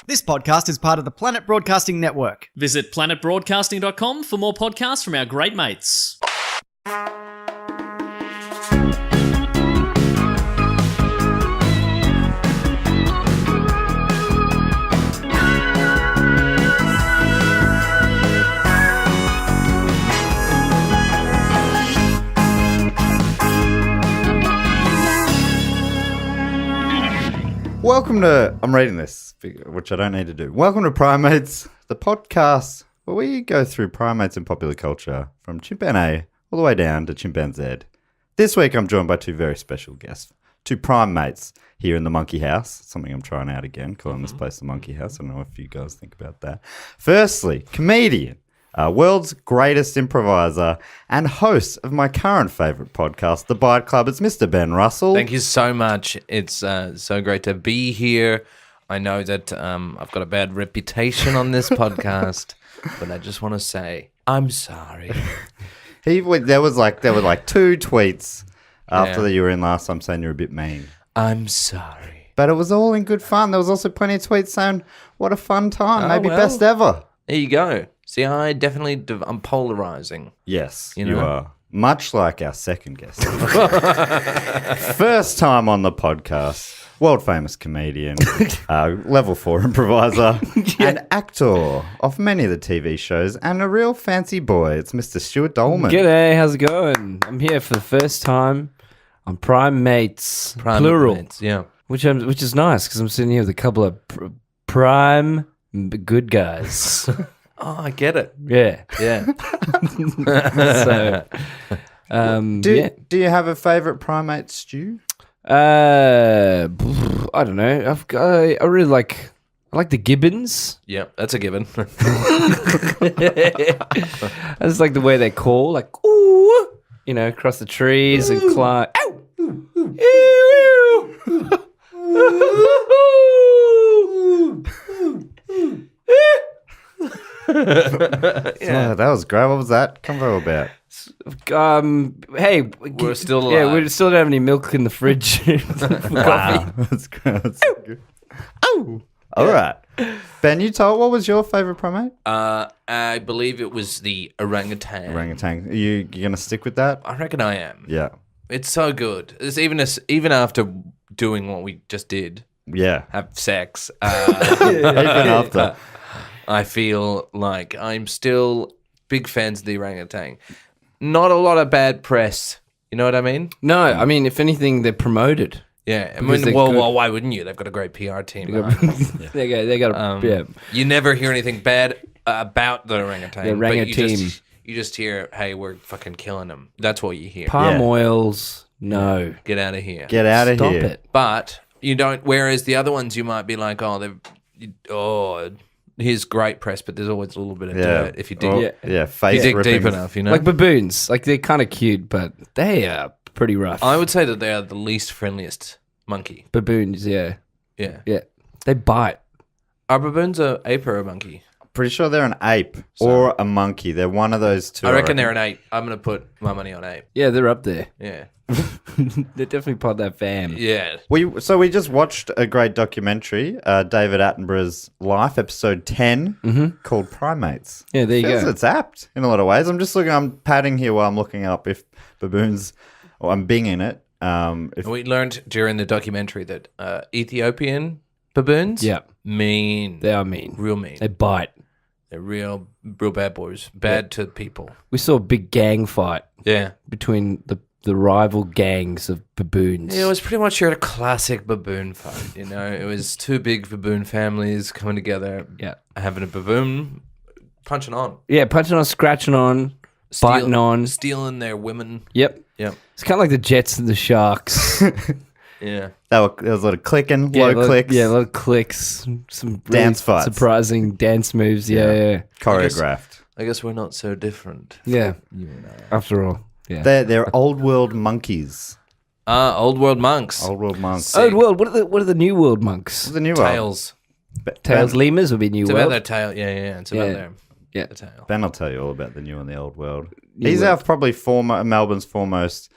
This podcast is part of the Planet Broadcasting Network. Visit planetbroadcasting.com for more podcasts from our great mates. Welcome to, I'm reading this, which I don't need to do. Welcome to Primates, the podcast where we go through primates in popular culture from chimpanzee all the way down to chimpanzee. This week I'm joined by two very special guests, two primates here in the Monkey House, something I'm trying out again, calling this place the Monkey House. I don't know if you guys think about that. Firstly, comedian, world's greatest improviser, and host of my current favourite podcast, The Bite Club. It's Mr. Ben Russell. Thank you so much. It's so great to be here. I know that I've got a bad reputation on this podcast, but I just want to say I'm sorry. There were like two tweets after you were in last time saying you're a bit mean. I'm sorry. But it was all in good fun. There was also plenty of tweets saying, what a fun time, maybe best ever. There you go. See, I'm polarizing. Yes, you are. Much like our second guest. First time on the podcast, world famous comedian, level 4 improviser, and actor of many of the TV shows, and a real fancy boy. It's Mr. Stuart Daulman. G'day, how's it going? I'm here for the first time on Primates, plural. Mates, yeah. Which is nice because I'm sitting here with a couple of prime good guys. Oh, I get it. Yeah. So, do you have a favourite primate, Stu? I don't know. I really like the gibbons. Yeah, that's a given. I just like the way they call, like ooh, across the trees and climb. Ow! Yeah, that was great. What was that convo about? Hey, we're still alive. Yeah, we still don't have any milk in the fridge. Wow, that's good. Oh, all right. Ben, what was your favourite primate? I believe it was the orangutan. Orangutan. You gonna stick with that? I reckon I am. Yeah. It's so good. It's even after doing what we just did. Yeah. Have sex. Even after. I feel like I'm still big fans of the orangutan. Not a lot of bad press. You know what I mean? No, I mean, if anything, they're promoted. Yeah. I mean, well, why wouldn't you? They've got a great PR team. They got You never hear anything bad about the orangutan. The orangutan. You just hear, hey, we're fucking killing them. That's what you hear. Palm oils, no. Get out of here. Get out of here. Stop it. But you don't, whereas the other ones you might be like, here's great press, but there's always a little bit of dirt if you dig, face dig ripping. deep enough, Like baboons. Like, they're kind of cute, but they are pretty rough. I would say that they are the least friendliest monkey. Baboons, yeah. Yeah. Yeah. They bite. Are baboons an ape or a monkey? Pretty sure they're an ape or a monkey. They're one of those two. I reckon they're an ape. I'm going to put my money on ape. Yeah, they're up there. Yeah. They're definitely part of that fam. Yeah. We just watched a great documentary, David Attenborough's life, episode 10, called Primates. Yeah, there you go. It's apt in a lot of ways. I'm padding here while I'm looking up if baboons, or I'm binging it. We learned during the documentary that Ethiopian baboons, mean. They are mean. Real mean. They bite. They're real bad boys. Bad to people. We saw a big gang fight between the rival gangs of baboons. Yeah, it was pretty much your classic baboon fight, It was two big baboon families coming together, having a baboon, punching on. Yeah, punching on, scratching on, biting on. Stealing their women. Yep. It's kind of like the Jets and the Sharks. Yeah. There was a lot of clicking, low clicks. Yeah, a lot of clicks. Some dance fights. Surprising dance moves. Yeah. Choreographed. I guess we're not so different. Yeah. You and I. After all. Yeah. They're old world monkeys. Old world monks. Old world monks. Old world. What are the new world monks? The new tails. Tails. Lemurs would be new it's world. It's about their tail. Yeah. It's about their tail. Ben will tell you all about the new and the old world. He's our probably Melbourne's foremost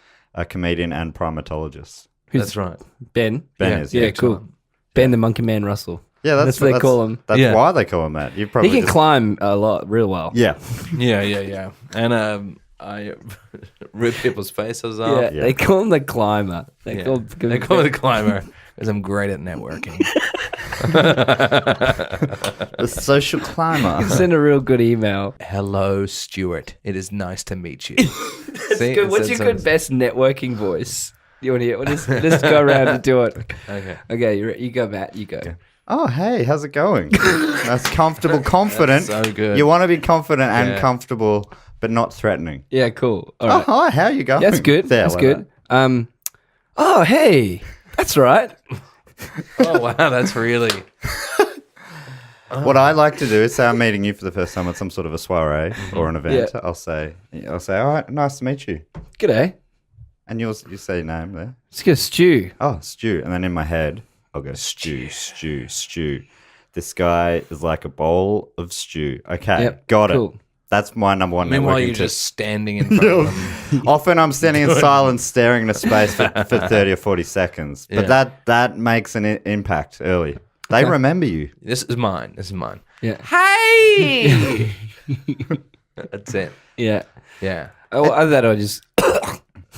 comedian and primatologist. That's right. Ben. Ben is. Yeah, cool. Ben the Monkey Man Russell. Yeah, That's what they call him. That's Yeah. why they call him that. You He probably can just- climb a lot, real well. Yeah. Yeah. And I rip people's faces off. Yeah, they call him the climber. They call him me the climber because I'm great at networking. The social climber. Send a real good email. Hello, Stuart. It is nice to meet you. See, Good. What's it's- your good best networking voice? You want to hear? Let's go around and do it. Okay. Okay, you go, Matt. You go. Oh, hey, how's it going? That's comfortable, confident. That's so good. You want to be confident and Yeah. comfortable, but not threatening. Yeah, cool. All Oh, right. hi, how you going? That's good. There, That's like good. Oh, hey. That's right. Oh wow, that's really. that. What I like to do is say I'm meeting you for the first time at some sort of a soiree or an event. Yeah. I'll say, all right, nice to meet you. G'day. And you say your name there. Let's get a stew. Oh, Stu. And then in my head, I'll go, stew. This guy is like a bowl of stew. Okay, Yep, got cool. it. That's my number one Meanwhile, networking you're tip. just standing in front of them. Often I'm standing in silence, staring into space for 30 or 40 seconds. But Yeah. that makes an impact early. They remember you. This is mine. Yeah. Hey! That's it. Yeah. Yeah. Oh, other than that, I just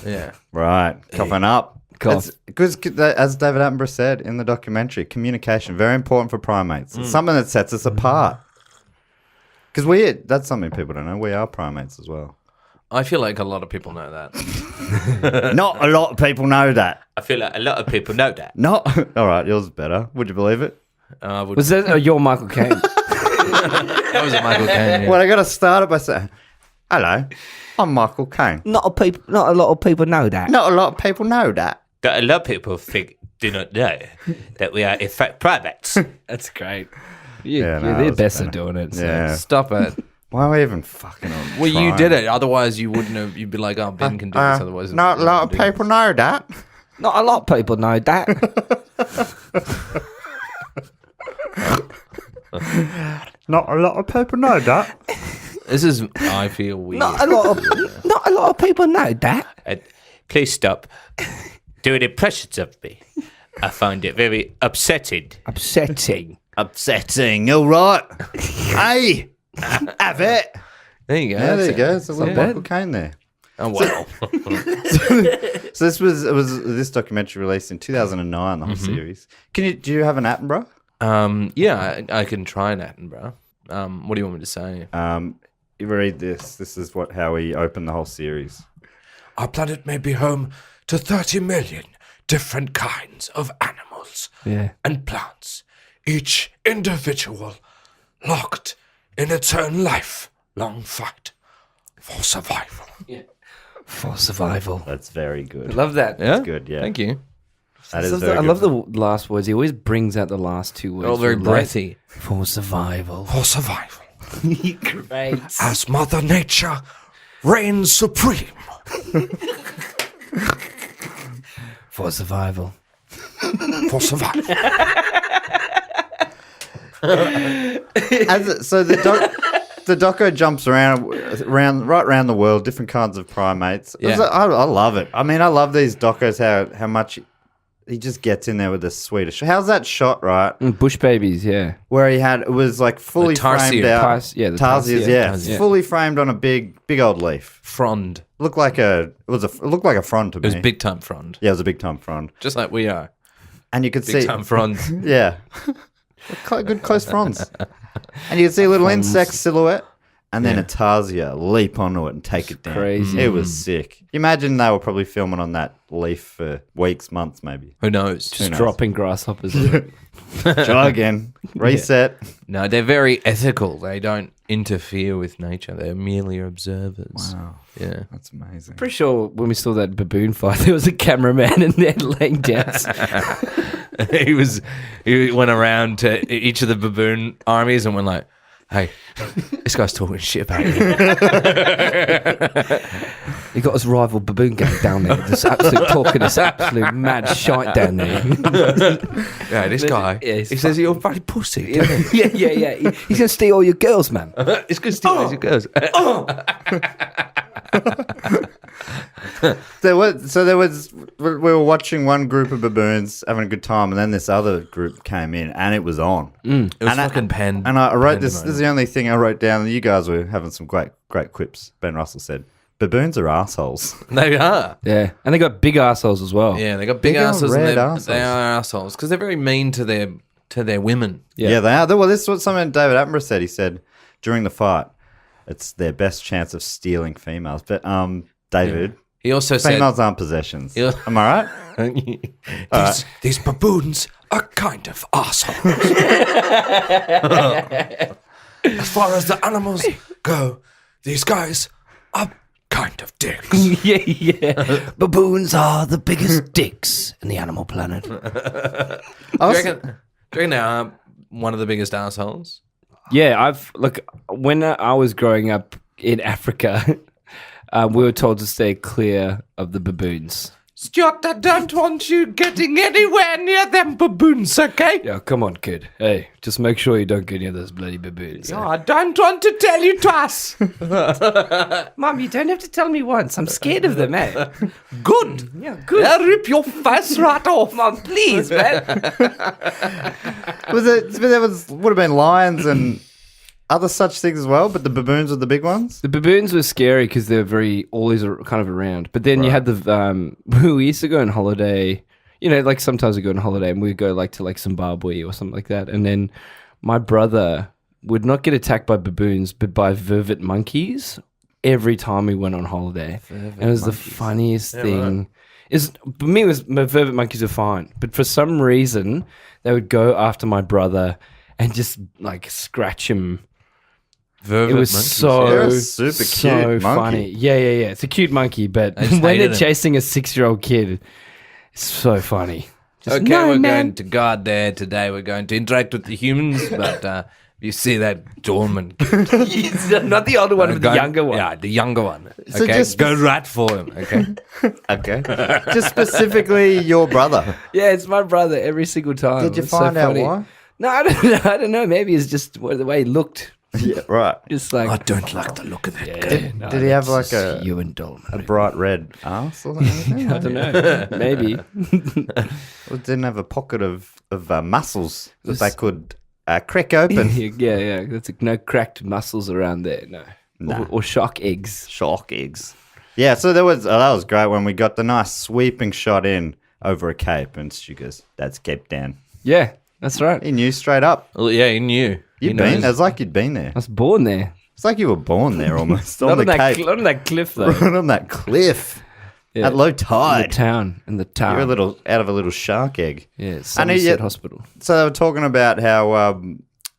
Yeah. Right. Coughing up. Cough. Because, as David Attenborough said in the documentary, communication, very important for primates. It's something that sets us apart. Because that's something people don't know. We are primates as well. I feel like a lot of people know that. Not a lot of people know that. I feel like a lot of people know that. Not. All right, yours is better. Would you believe it? was that your Michael Caine? That was a Michael Caine. Yeah. Well, I got to start it by saying, hello, I'm Michael Caine. Not a lot of people know that. Not a lot of people know that. That a lot of people do not know that we are in fact primates. That's great. Yeah, no, You're that the was best better. at doing it. So. Yeah. Stop it. Why are we even fucking on? Well, you did it. Otherwise, you wouldn't have. You'd be like, "Oh, Ben can do this." Otherwise, Not a lot of people know that. Not a lot of people know that. Not a lot of people know that. This is. I feel weird. not a lot of people know that. Please stop doing impressions of me. I find it very upsetting. Upsetting. Upsetting. All right. Hey, have it. There you go. Yeah, there you That's go. it. So little bad. Michael Caine there. Oh wow. So this documentary released in 2009, the whole series. Do you have an Attenborough? Yeah, I can try an Attenborough. What do you want me to say? You read this. This is how we open the whole series. Our planet may be home to 30 million different kinds of animals Yeah. and plants, each individual locked in its own lifelong fight for survival. For survival. That's very good. I love that. Yeah, good, yeah. Thank you. That is I very love good. the last words. He always brings out the last two words. All very Like, breathy. For survival. For survival. Great. As Mother Nature reigns supreme. For survival. For survival. So the doco jumps around the world, different kinds of primates. Yeah. I love it. I mean, I love these docos. How much he just gets in there with the Swedish. How's that shot, right? Bush babies, yeah. Where it was like fully The tarsier. framed out. The Tarsiers, yeah, tarsier. fully framed on a big old leaf. Frond. Looked like it looked like a frond to me. It was big time frond. Yeah, it was a big time frond, Just like we are. and you could Big see, time fronds. yeah, good close fronds, and you could see a little insect silhouette, and then a tarsier leap onto it and take it down. Crazy. It was sick. Imagine they were probably filming on that leaf for weeks, months, maybe. Who knows? Just knows? dropping grasshoppers. Try again, reset. No, they're very ethical. They don't interfere with nature. They're merely observers. Wow, Yeah. that's amazing. Pretty sure when we saw that baboon fight, there was a cameraman in there laying down. He went around to each of the baboon armies and went like, "Hey, this guy's talking shit about you." He got his rival baboon gang down there. This absolute talking, this absolute mad shite down there. Yeah, this guy. Yeah, he's he says you're a bloody pussy. yeah. He's gonna steal all your girls, man. It's good stealing your girls. We were watching one group of baboons having a good time, and then this other group came in, and it was on. It was And fucking pen. And I wrote this. This is the only thing I wrote down. And you guys were having some great quips. Ben Russell said, "Baboons are assholes." They are. Yeah, and they got big assholes as well. Yeah, they got big Big old assholes. red And arseholes. they are assholes because they're very mean to their women. Yeah, they are. Well, this is what something David Attenborough said. He said during the fight, it's their best chance of stealing females. But David, He also said, females aren't possessions. Yeah. Am I right? These baboons are kind of assholes. As far as the animals go, these guys are kind of dicks. yeah. Baboons are the biggest dicks in the animal planet. do you reckon they are one of the biggest assholes? Yeah, when I was growing up in Africa, we were told to stay clear of the baboons. Stuart, I don't want you getting anywhere near them baboons, okay? Yeah, come on, kid. Hey, just make sure you don't get near those bloody baboons. Oh, I don't want to tell you twice. Mom, you don't have to tell me once. I'm scared of them, eh? Good. Yeah, good. I'll rip your face right off. Mom, please, man. There would have been lions and other such things as well, but the baboons were the big ones. The baboons were scary because they're always kind of around. But then you had we used to go on holiday, like sometimes we go on holiday and we'd go to Zimbabwe or something like that. And then my brother would not get attacked by baboons, but by vervet monkeys every time we went on holiday. And it was the funniest thing. For me, my vervet monkeys were fine. But for some reason, they would go after my brother and just scratch him. Vervet It was monkeys. They're so a super cute monkey. funny. Yeah. It's a cute monkey, but I just when hated they're him. chasing a 6-year-old kid, it's so funny. Just, Okay, no, we're man. going to guard there today. We're going to interact with the humans, but you see that Daulman. He's not the older one, but the younger one. Yeah, the younger one. So Okay, just- go right for him. Okay. Okay. Just specifically your brother. Yeah, it's my brother every single time. Did you It's so find out funny. why? No, I don't know. I don't know. Maybe it's just the way he looked. Yeah, right. Just I don't like the look of that guy. Did he have like a you and Daulman? bright red ass or something? I don't know. Maybe. Or didn't have a pocket of muscles that they could crack open? yeah. That's no cracked muscles around there. No. Nah. Or shark eggs. Shark eggs. Yeah, so that was great when we got the nice sweeping shot in over a cape, and Stu goes, "That's Cape Town." Yeah, that's right. He knew straight up. Well, yeah, he knew. He You'd been. knows. It's like you'd been there. I was born there. It's like you were born there almost on Not the on that, cape, not on that cliff, though. right on that cliff Yeah. at low In the tide. town. In the town. You're a little out of a little shark egg. Yeah, I know Somerset yet- Hospital. So they were talking about how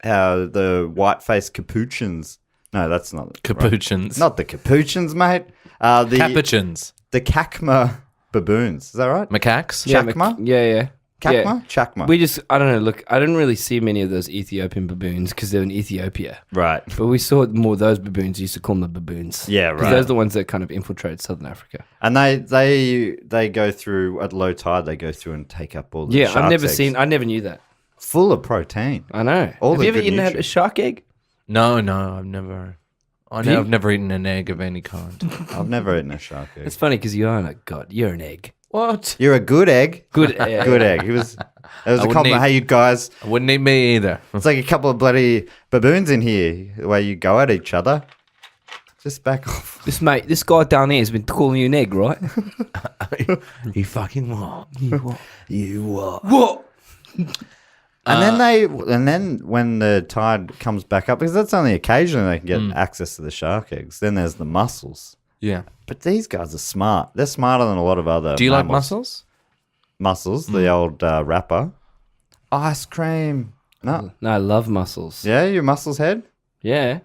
the white-faced capuchins. No, that's not right. Capuchins. Not the capuchins, mate. The Capuchins. the Chacma baboons. Is that right? Macaques? Chacma? Yeah. Chacma? Chacma. We just, I don't know, look, I didn't really see many of those Ethiopian baboons because they're in Ethiopia. Right. But we saw more of those baboons. We used to call them the baboons. Yeah, 'Cause right. those are the ones that kind of infiltrate Southern Africa. And they go through at low tide. They go through and take up all the Yeah, shark's eggs. I never knew that. Full of protein. I know. All Have the you ever good eaten a nutrients. shark egg? No, I've never. you? I've never eaten an egg of any kind. I've never eaten a shark egg. It's funny because you are a god. You're an egg. What? You're a good egg. Good egg. Good egg. It was a wouldn't compliment. eat- Hey, you guys. Wouldn't eat me either. It's like a couple of bloody baboons in here. The way you go at each other. Just back off. This guy down there has been calling you an egg, right? You fucking what? You what? What? And then when the tide comes back up, because that's only occasionally they can get access to the shark eggs. Then there's the mussels. Yeah. But these guys are smart. They're smarter than a lot of other. Do you like mammals. mussels? Mussels, the old wrapper. Ice cream. No. No, I love mussels. Yeah, you mussels head. Yeah.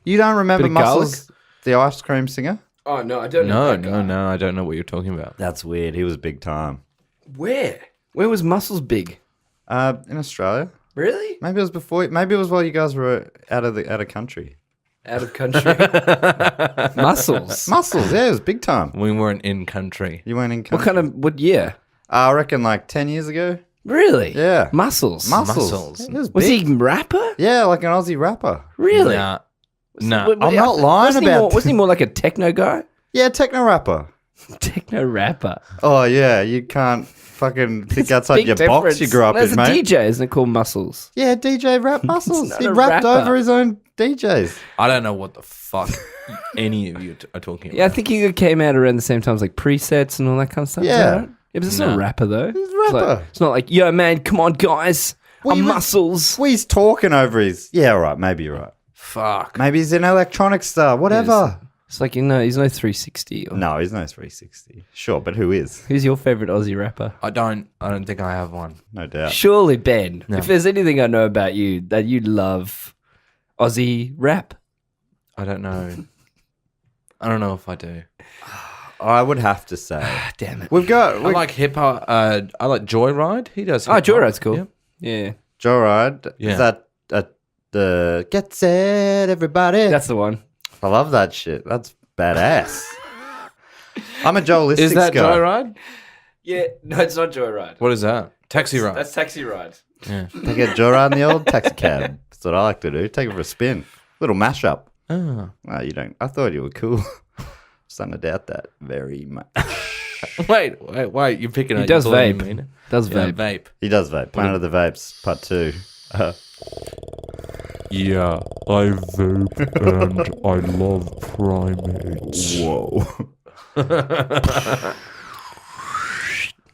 You don't remember Bit of garlic? Mussels, the ice cream singer? Oh, no, I don't No, I don't know what you're talking about. That's weird. He was big time. Where? Where was mussels big? In Australia. Really? Maybe it was before. Maybe it was while you guys were out of country. Out of country. Mussels. Mussels, yeah, it was big time. We weren't in country. You weren't in country. What year? I reckon like 10 years ago. Really? Yeah. Mussels. Mussels. Mussels. It was Was big. he a rapper? Yeah, like an Aussie rapper. Really? Nah. I'm not lying about Wasn't he more like a techno guy? Yeah, techno rapper. Techno rapper. Oh yeah, you can't fucking think outside Big your difference. box you grew up There's in, a mate. DJ, isn't it called Muscles? Yeah, DJ rap muscles. not He a rapped rapper. over his own DJs. I don't know what the fuck any of you are talking about. Yeah, I think he came out around the same time as like presets and all that kind of stuff. Is Yeah. that right? Yeah, but it's not a rapper though. He's a rapper. It's not like, yo man, come on guys, I'm Muscles. Well, he's talking over his. Yeah, all right. Maybe you're right. Fuck. Maybe he's an electronic star. Whatever. It's like, you know, he's no 360. Or... No, he's no 360. Sure, but who is? Who's your favorite Aussie rapper? I don't think I have one. No doubt. Surely Ben. No. If there's anything I know about you, that you love Aussie rap. I don't know. I don't know if I do. I would have to say. Damn it. We've got. I like hip hop. I like Joyride. He does. Oh, hip-hop. Joyride's cool. Yep. Yeah. Joyride. Yeah. Is that the Get Set, everybody? That's the one. I love that shit. That's badass. I'm a Joelistic Is that guy. Joyride? Yeah. No, it's not Joyride. What is that? Taxi ride. That's Taxi Ride. Yeah. Take a Joyride in the old taxi cab. That's what I like to do. Take it for a spin. Little mashup. Oh. No, you don't. I thought you were cool. Starting to doubt that very much. Wait. You're picking. He out does your balloon, vape. you mean? Does Yeah, vape. vape. He does vape. Planet of the Vapes, part 2. Yeah, I vape and I love primates. Whoa.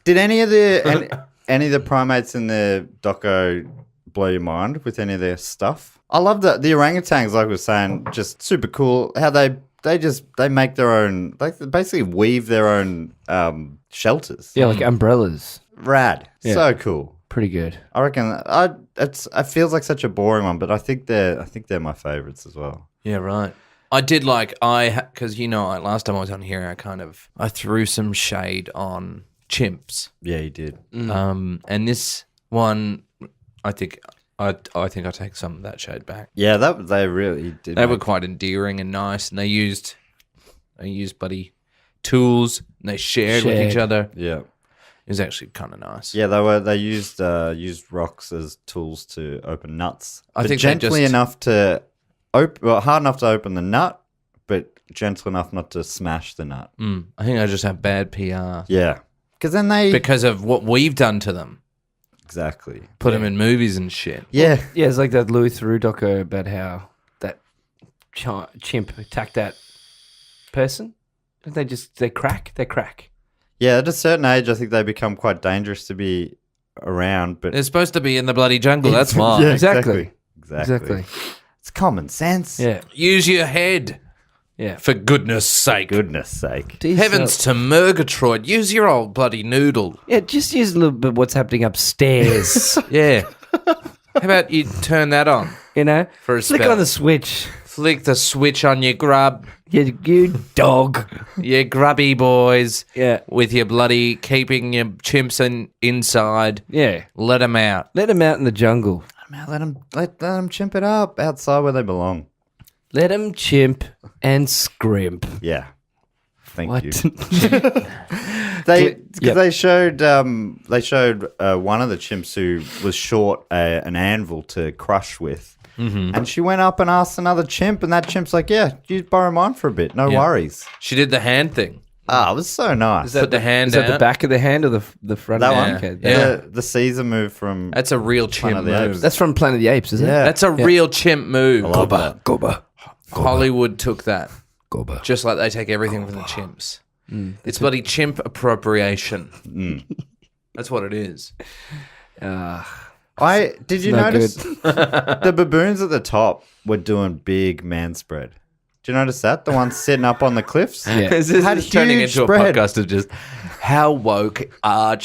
Did any of the primates in the doco blow your mind with any of their stuff? I love the orangutans, like we were saying, just super cool. How they make their own, they basically weave their own shelters. Yeah, like umbrellas. Rad. Yeah. So cool. Pretty good. I reckon it feels like such a boring one, but I think they're my favorites as well. Yeah, right. I did like because last time I was on here, I threw some shade on chimps. Yeah, you did. And this one, I think I take some of that shade back. Yeah, they really did. They were quite endearing and nice, and they used bloody tools, and they shared with each other. Yeah. It was actually kind of nice. Yeah, they used rocks as tools to open nuts. I But think they gently just- enough to hard enough to open the nut, but gentle enough not to smash the nut. I think I just have bad PR Yeah, because then they because of what we've done to them. exactly Put them in movies and shit. Yeah, Yeah, it's like that Louis Theroux doco about how that chimp attacked that person. They crack. yeah. At a certain age, I think they become quite dangerous to be around. But They're supposed to be in the bloody jungle. That's why. Yeah, Exactly. exactly. It's common sense. Yeah. Use your head, Yeah. for goodness sake. Goodness sake. Heavens to Murgatroyd. Use your old bloody noodle. Yeah, just use a little bit of what's happening upstairs. Yeah. How about you turn that on You know? for a Flick spell? on the switch. Flick the switch on your grub. You dog. You grubby boys. Yeah. With your bloody keeping your chimps inside. Yeah. Let them out. Let him out in the jungle. Let them chimp it up outside where they belong. Let him chimp and scrimp. Yeah. Thank What? you. They showed one of the chimps who was short an anvil to crush with, and she went up and asked another chimp, and that chimp's like, "Yeah, you borrow mine for a bit, no Yeah. worries." She did the hand thing. Ah, it was so nice. Put the hand Is that the out. back of the hand or the front that of the one, hand? Okay. Yeah. the Caesar move from That's a real Planet chimp of the move. Apes. That's from Planet of the Apes, isn't Yeah. it? That's a real chimp move. love that. Goba. Hollywood took that. Goba. Just like they take everything from the chimps. It's bloody chimp appropriation. That's what it is. Did you not notice the baboons at the top were doing big man spread? Do you notice that? The ones sitting up on the cliffs? Yeah. This is Had turning huge into spread. a podcast of just how woke are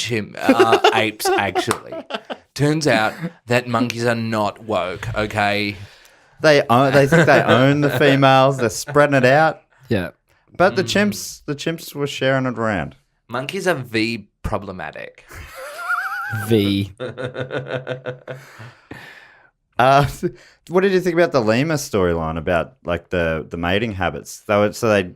apes actually. Turns out that monkeys are not woke, okay? They think they own the females. They're spreading it out. Yeah. But the chimps were sharing it around. Monkeys are V problematic. V. What did you think about the lemur storyline about like the mating habits? They The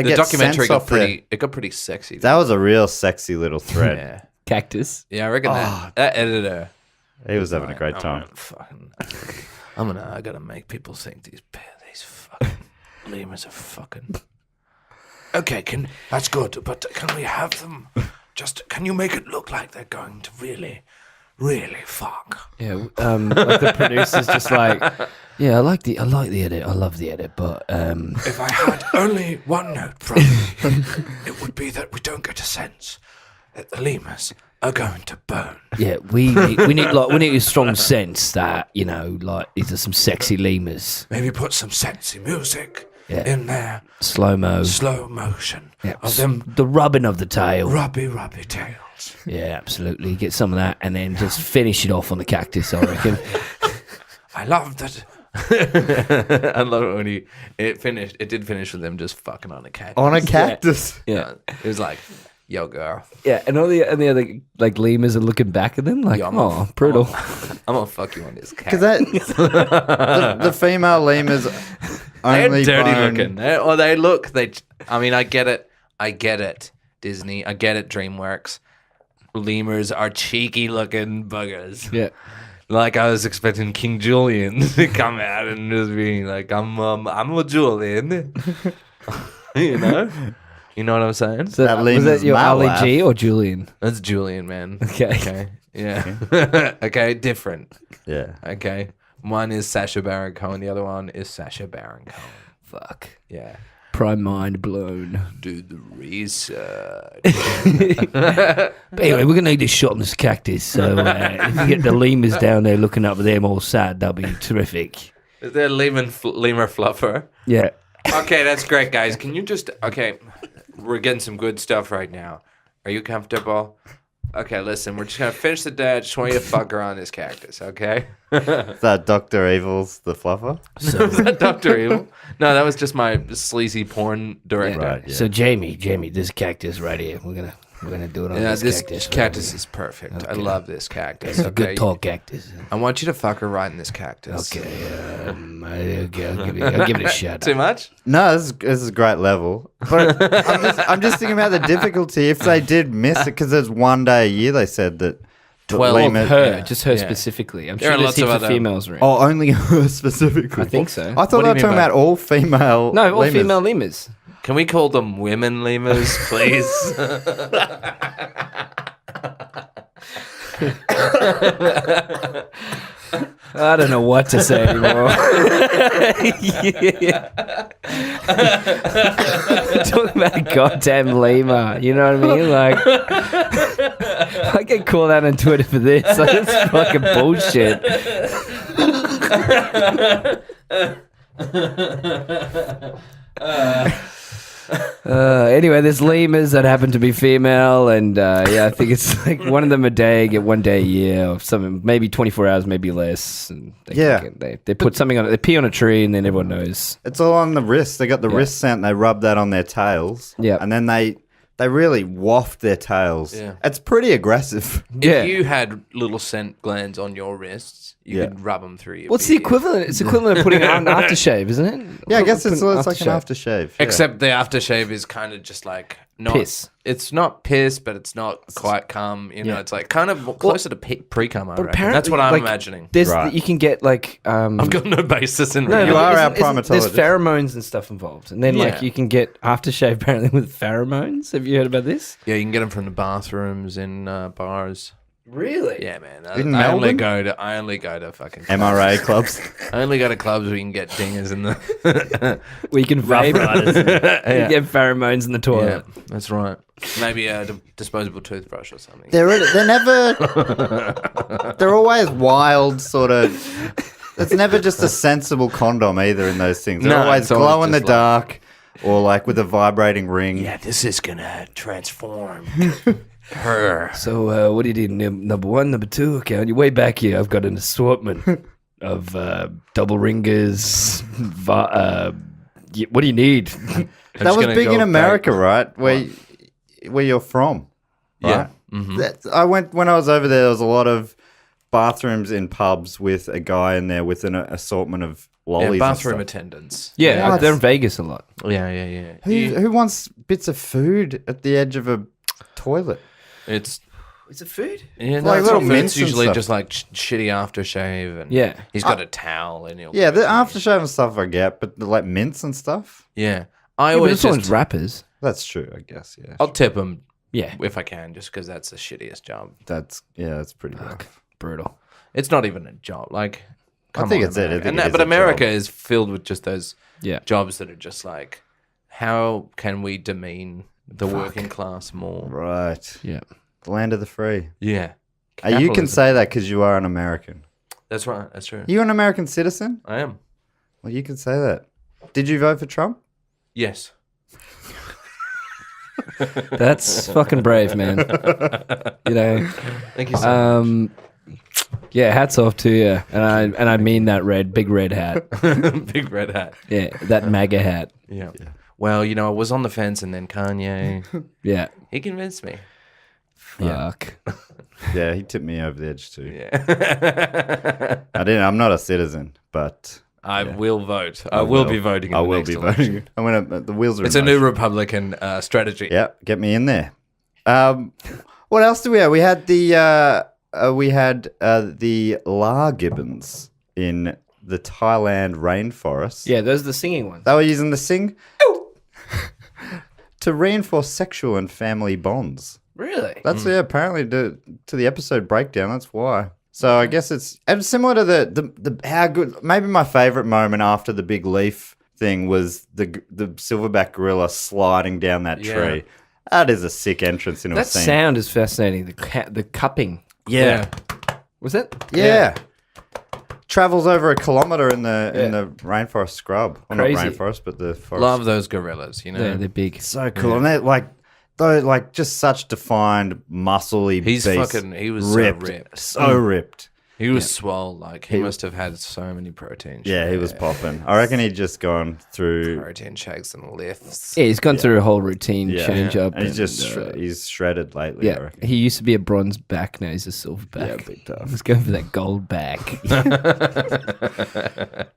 get documentary sense got off their- pretty sexy. That was a real sexy little thread. yeah. Cactus. Yeah, I reckon that editor. He was having a great time. I gotta make people think these fucking lemurs are fucking. Okay, that's good, but can we have them? Can you make it look like they're going to really, really fuck? Yeah, like the producer's just like, yeah, I like the edit, I love the edit, but If I had only one note from you, it would be that we don't get a sense that the lemurs are going to burn. yeah, we need a strong sense that like these are some sexy lemurs. Maybe put some sexy music Yeah. in there, Slow motion of them the rubbing of the tail. rubby tails. Yeah, absolutely. Get some of that, and then just finish it off on the cactus. I reckon. I love that. I love it when it did finish with them just fucking on a cat. On a cactus. Yeah, It was like, yo, girl, yeah, and the other like lemurs are looking back at them like, Yo, oh, brutal. I'm gonna fuck you on this cat. Because the female lemurs They're only dirty bone- looking. I mean, I get it, Disney. I get it, DreamWorks. Lemurs are cheeky looking buggers. Yeah, Like I was expecting King Julian to come out and just be like, I'm a Julian. You know what I'm saying? so That was lemur's that your Ali malaf. G or Julian? That's Julian, man. Okay. Yeah. Okay, different. Yeah. Okay. One is Sacha Baron Cohen, the other one is Sacha Baron Cohen. Fuck. Yeah. Prime mind blown. Do the research. But anyway, we're gonna need a shot on this cactus. So if you get the lemurs down there looking up at them all sad, that'll be terrific. Is there a lemur fluffer? Yeah. Okay, that's great, guys. Can you just... Okay, we're getting some good stuff right now. Are you comfortable? Okay, listen, we're just going to finish the day. I just want you to fuck around this cactus, okay? Is that Dr. Evil's the fluffer? Is that Dr. Evil? No, that was just my sleazy porn director. Right, yeah. So Jamie, this cactus right here. We're gonna do it on Yeah, this this cactus. cactus is perfect. I Okay. love this cactus. It's a Okay, good tall cactus. I want you to fuck her right in this cactus. Okay, I'll give it a shot. Too much? No, this is a great level. But I'm just thinking about the difficulty if they did miss it, because there's one day a year they said that the 12 lemur- Her, Yeah. just her Yeah. specifically. I'm There sure are there's lots heaps of of other- females around. Oh, only her specifically. I think so. I thought What they do were you mean talking by- about all female. No, all lemurs. female lemurs. Can we call them women lemurs, please? I don't know what to say anymore. Talking about a goddamn lemur, you know what I mean? Like, I get called out on Twitter for this. Like, it's fucking bullshit. Anyway, there's lemurs that happen to be female, and I think it's like one of them a day, get one day a year, or something, maybe 24 hours, maybe less. And they put something on it. They pee on a tree, and then everyone knows. It's all on the wrist. They got the wrist scent. They rub that on their tails. Yeah. And then they really waft their tails. Yeah. It's pretty aggressive. Yeah. If you had little scent glands on your wrists, you Yeah. could rub them through your What's the beard. equivalent? It's equivalent of putting on an aftershave, isn't it? Yeah, I guess it's Putting like an aftershave. Yeah. Except the aftershave is kind of just like not Piss. It's not piss, but it's not quite cum. You know, Yeah. it's like kind of closer to pre-cum. I reckon. apparently, That's what I'm like, imagining. There's Right. you can get like I've got no basis in No, You reality. are our There's primatologist. pheromones and stuff involved, and then Yeah. like you can get aftershave apparently with pheromones. Have you heard about this? Yeah, you can get them from the bathrooms in bars. Really? Yeah, man. In I only Melbourne? go to fucking MRA clubs. I only go to clubs where you can get dingers in the. Where you can vape. You get pheromones in the Yeah, toilet. that's right. Maybe a disposable toothbrush or something. They're never. They're always wild, sort of. It's never just a sensible condom either in those things. They're No, always it's always glow in the just dark, or like with a vibrating ring. Yeah, this is gonna transform her. So what do you do? Number one, number two. Okay, on your way back here, I've got an assortment of double ringers. What do you need? That was big in America, right? Where you're from. Yeah. Right? I went when I was over there. There was a lot of bathrooms in pubs with a guy in there with an assortment of lollies. Yeah, bathroom and stuff. attendants. Yeah, Yeah. they're in Vegas a lot. Yeah. Who wants bits of food at the edge of a toilet? It's Is it food? yeah, Like no, it's little not food. mints It's and usually stuff. just like shitty aftershave, and Yeah. he's got a towel, and he'll Yeah, the aftershave and stuff I get, but the, like mints and stuff. yeah. I Yeah, but always this one's just rappers. That's true, I guess. Yeah, I'll tip him Yeah, if I can, just because that's the shittiest job. that's pretty rough. brutal. It's not even a job. Like, come think on, it's it. I America. think it is But a America job. is filled with just those Yeah. jobs that are just like, how can we demean the working class more? Right. Yeah. The land of the free. Yeah. You can Capitalism. say that because you are an American. That's right. That's true. You an American citizen? I am. Well, you can say that. Did you vote for Trump? Yes. That's fucking brave, man. You know. Thank you so much. Yeah, hats off to you, and I mean that big red hat. Big red hat. Yeah, that MAGA hat. Yeah. Well, I was on the fence, and then Kanye, Yeah. he convinced me. Fuck. Yeah, he tipped me over the edge too. Yeah. I'm not a citizen, but I will vote. I will be voting. In I the will next be election. voting. I'm gonna. The wheels are. It's in a new motion. Republican strategy. Yeah, get me in there. What else do we have? We had the lar gibbons in the Thailand rainforest. Yeah, those are the singing ones. They were using the sing to reinforce sexual and family bonds. Really? That's apparently to the episode breakdown. That's why. So I guess it's similar to the how good. Maybe my favorite moment after the big leaf thing was the silverback gorilla sliding down that Yeah. tree. That is a sick entrance into a That scene. sound is fascinating. The cupping. Yeah. Was that? Yeah. Travels over a kilometer in the rainforest scrub. Well, not Crazy. rainforest, but the forest. Love those gorillas. Yeah, they're big. So cool. And they're just such defined, muscly He's beasts. he was ripped. so ripped. So ripped. He was swole. Like, he must have had so many protein Yeah, he was popping. I reckon he'd just gone through. protein shakes and lifts. Yeah, he's gone through a whole routine change up. And he's just he's shredded lately. I yeah. reckon. He used to be a bronze back, now he's a silver back. Yeah, big time. He's going for that gold back.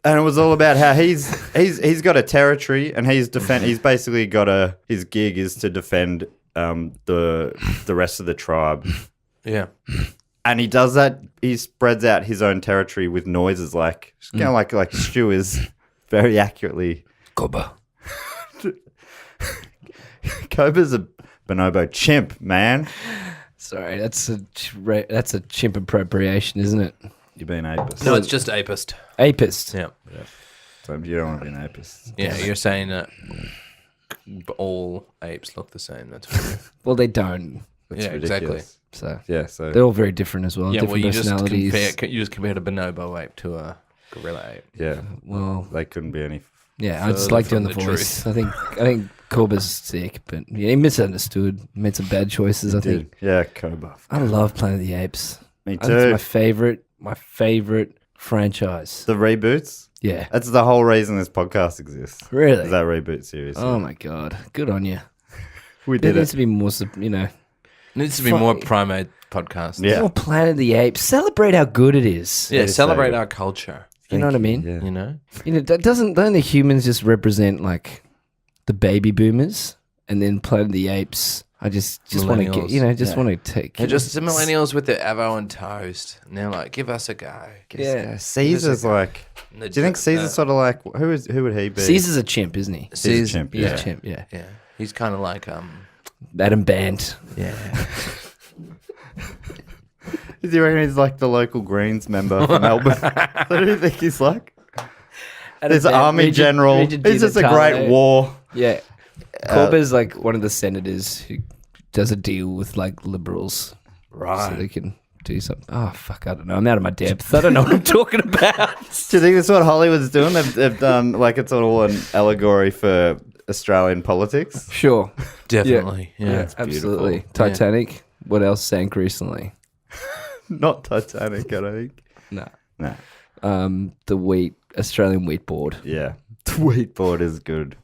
And it was all about how he's got a territory and he's basically got his gig is to defend the rest of the tribe. Yeah. And he does that. He spreads out his own territory with noises like Stu is very accurately. Cobra. Cobra's a bonobo chimp, man. Sorry, that's a chimp appropriation, isn't it? You've been apist. No, it's just apist. Apist. Yeah. So you don't want to be an apist. Yeah, you're saying that all apes look the same. That's weird. Well, they don't. It's Yeah, ridiculous. exactly. So Yeah, so they're all very different as well. Yeah, well, different you just compared a bonobo ape to a gorilla ape. yeah, Well, they couldn't be any. yeah, I just Further like doing from the the voice. I think Corba's sick, but yeah, he misunderstood. Made some bad choices. I think. Yeah, Cobra. I love Planet of the Apes. Me I think too. it's my favorite franchise. The reboots. Yeah, That's the whole reason this podcast exists. really. Is that reboot series? Oh my god, good on you. we There did needs it. to be more, Needs to be more primate podcasts. Yeah. more Planet of the Apes. Celebrate how good it is. Yeah, It is celebrate so our culture. You know what I mean? Yeah. You know? Don't the humans just represent like the baby boomers, and then Planet of the Apes? I just want to get, Millennials. want to take. They're just the millennials with the Avo and toast. And they're like, give us a go. Yeah. Caesar's like. And the Do you think jo- Caesar's sort of like who would he be? Caesar's a chimp, isn't he? Caesar's a chimp. He's Yeah. a chimp. Yeah. Yeah. He's kind of like, Adam Bant. yeah. Do you reckon he's like the local Greens member from Melbourne? What do you think he's like? There's an army general. He's just a great war. Yeah. Corba's like one of the senators who does a deal with like liberals. Right. So they can do something. Oh, fuck. I don't know. I'm out of my depth. I don't know what I'm talking about. Do you think that's what Hollywood's doing? They've done like it's all an allegory for Australian politics. Sure. Definitely. Yeah. Absolutely. beautiful. Titanic. What else sank recently? Not Titanic, I don't think. No. No. The Australian wheat board. Yeah. The wheat board is good.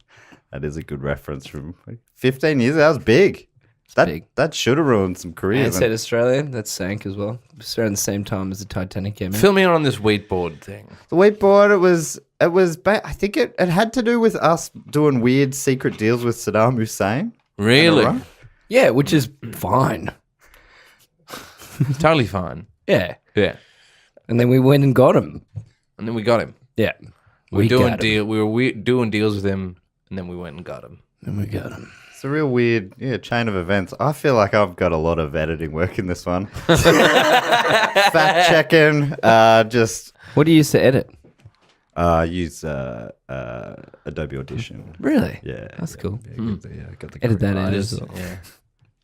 That is a good reference from 15 years. That was big. big. That should have ruined some And careers. said Australian. That sank as well. It's around the same time as the Titanic came in. Fill me in on this wheat board thing. The wheat board, I think it had to do with us doing weird secret deals with Saddam Hussein. Really? Am I right? Yeah, which is fine. It's totally fine. Yeah. Yeah. And then we went and got him. And then we got him. Yeah. We were got him. doing deals with him, and then we went and got him. And we got him. It's a real weird chain of events. I feel like I've got a lot of editing work in this one. Fact checking, just What do you use to edit? use Adobe Audition. Really? Yeah, That's cool. I got the Edit that correct out lines. as well.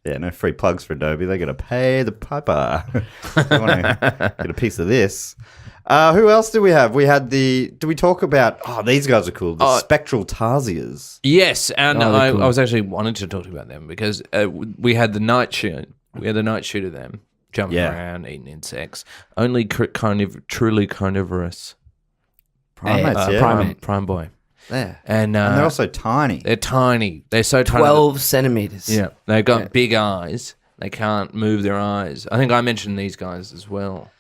Yeah, no free plugs for Adobe. They got to pay the piper. They want to get a piece of this. Who else do we have? We had do we talk about, these guys are cool, the Spectral Tarsiers. Yes, and Oh, they're cool. I was actually wanting to talk about them because we had the night shoot. We had the night shoot of them jumping around, eating insects. Only truly carnivorous. Primates, Prime boy. Yeah. And they're also tiny. They're tiny. They're so tiny. 12 centimeters. Yeah, they've got big eyes. They can't move their eyes. I think I mentioned these guys as well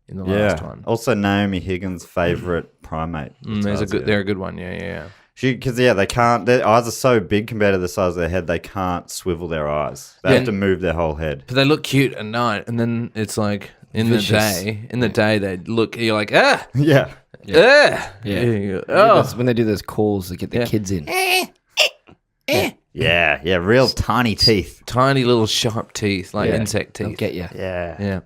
in the last one. Also Naomi Higgins' favourite primate. They're a good one. Yeah. Because they can't. Their eyes are so big compared to the size of their head. They can't swivel their eyes. They have to move their whole head. But they look cute at night, and then it's like in the day they look. You're like Yeah. That's when they do those calls to get the kids in. Yeah. Real tiny teeth. tiny little sharp teeth, like insect They'll teeth. get you. Yeah.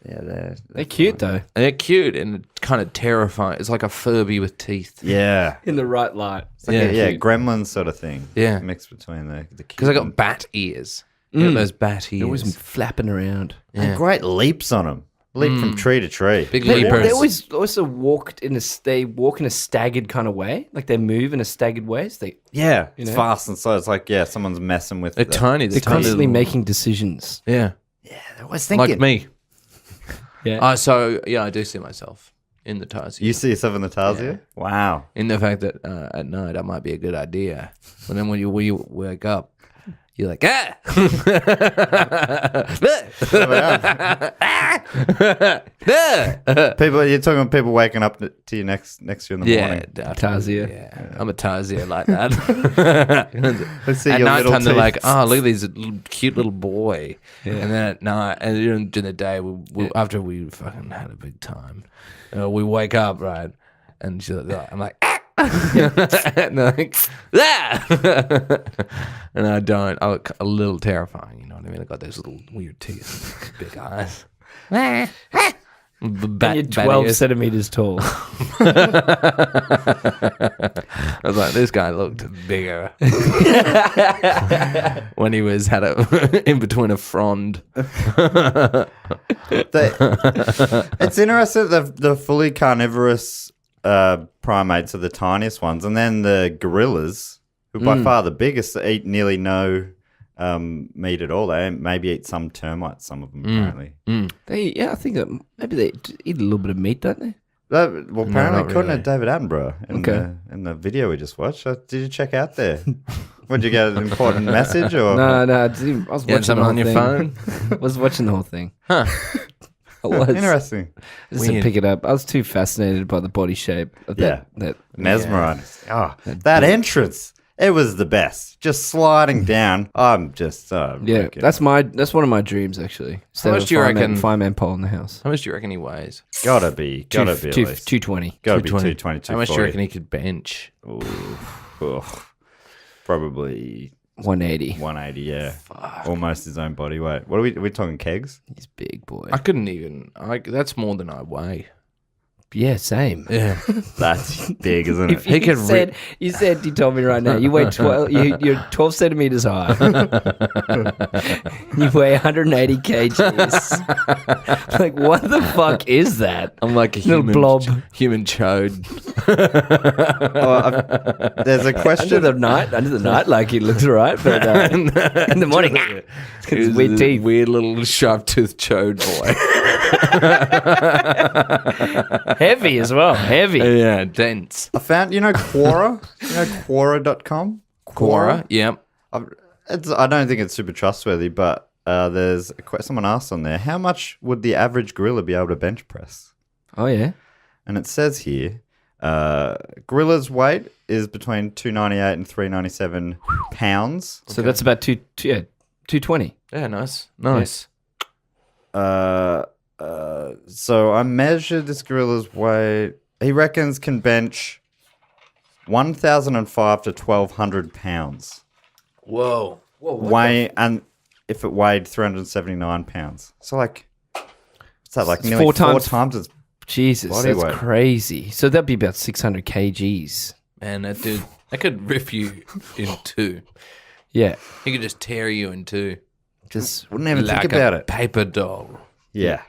Yeah, They're cute though. they're cute and kind of terrifying. It's like a Furby with teeth. Yeah. In the right light. It's like gremlin sort of thing. Yeah. Mixed between the Because they got bat ears. You got those bat ears. They're always flapping around. And great leaps on them. Leap from tree to tree. Big They leapers. always also walk in a staggered kind of way. Like they move in a staggered way. So Yeah. You It's know? fast and slow. It's like, someone's messing with They're tiny. they're tiny constantly little- making decisions. Yeah. They're always thinking. Like me. Yeah. I do see myself in the Tarsier. You see yourself in the Tarsier? Wow. In the fact that at night that might be a good idea. But then when you wake up, you're like, You're talking about people waking up to you next to you in the morning. Tarsier. Yeah, I'm a Tarsier like that. Let's see At your night little time, they're teeth. like, "Oh, look at this cute little boy." And then at night, and during the day, after we fucking had a big time, we wake up, right? And she's like, I'm like, and they're like, and I don't. I look a little terrifying. You know what I mean? I got those little weird teeth, big eyes. You're 12 centimeters tall. I was like, this guy looked bigger when he had in between a frond. It's interesting that the fully carnivorous primates are the tiniest ones, and then the gorillas, who by far the biggest, eat nearly no meat at all. They maybe eat some termites, some of them apparently. I think that maybe they eat a little bit of meat, don't they? Well, apparently not couldn't really. at David Attenborough in the video we just watched. Did you check out there? Did you get an important message or? No, I was You watching had something the on your whole phone? thing. I was watching the whole thing. I was. Interesting. Just to Weird. pick it up. I was too fascinated by the body shape of that. Mesmerized. Oh, that entrance. It was the best. Just sliding down. I'm just freaking- that's one of my dreams actually. Instead much of do you reckon- fireman pole in the house? How much do you reckon he weighs? gotta be at least 220. gotta be 220, How much do you reckon he could bench? Probably 180. 180. Yeah, almost his own body weight. What are we talking kegs? He's big boy. I couldn't even. That's more than I weigh. Yeah, same. Yeah. That's big, isn't it? He could You told me right now, you weigh 12, you're 12 centimeters high. You weigh 180 kgs. Like, what the fuck is that? I'm like a Little human blob. Human chode. There's a question. Under the night, like he looks alright, but in the morning, it's got his weird teeth. Weird little sharp toothed chode boy. Heavy as well, heavy. Yeah, dense. I found, Quora? Quora.com? Quora, yep. I don't think it's super trustworthy, but there's someone asked on there, how much would the average gorilla be able to bench press? Oh yeah. And it says here, gorilla's weight is between 298 and 397 pounds. So that's about 220. Yeah, nice. Nice. So I measured this gorilla's weight. He reckons can bench 1,005 to 1,200 pounds. Whoa. And if it weighed 379 pounds. So like, what's that, like It's nearly four four times- times its Jesus, body that's weight. crazy. So that'd be about 600 kgs. Man, that dude, that could rip you in two. Yeah, He could just tear you in two. just Wouldn't even like think about a it. paper doll. Yeah.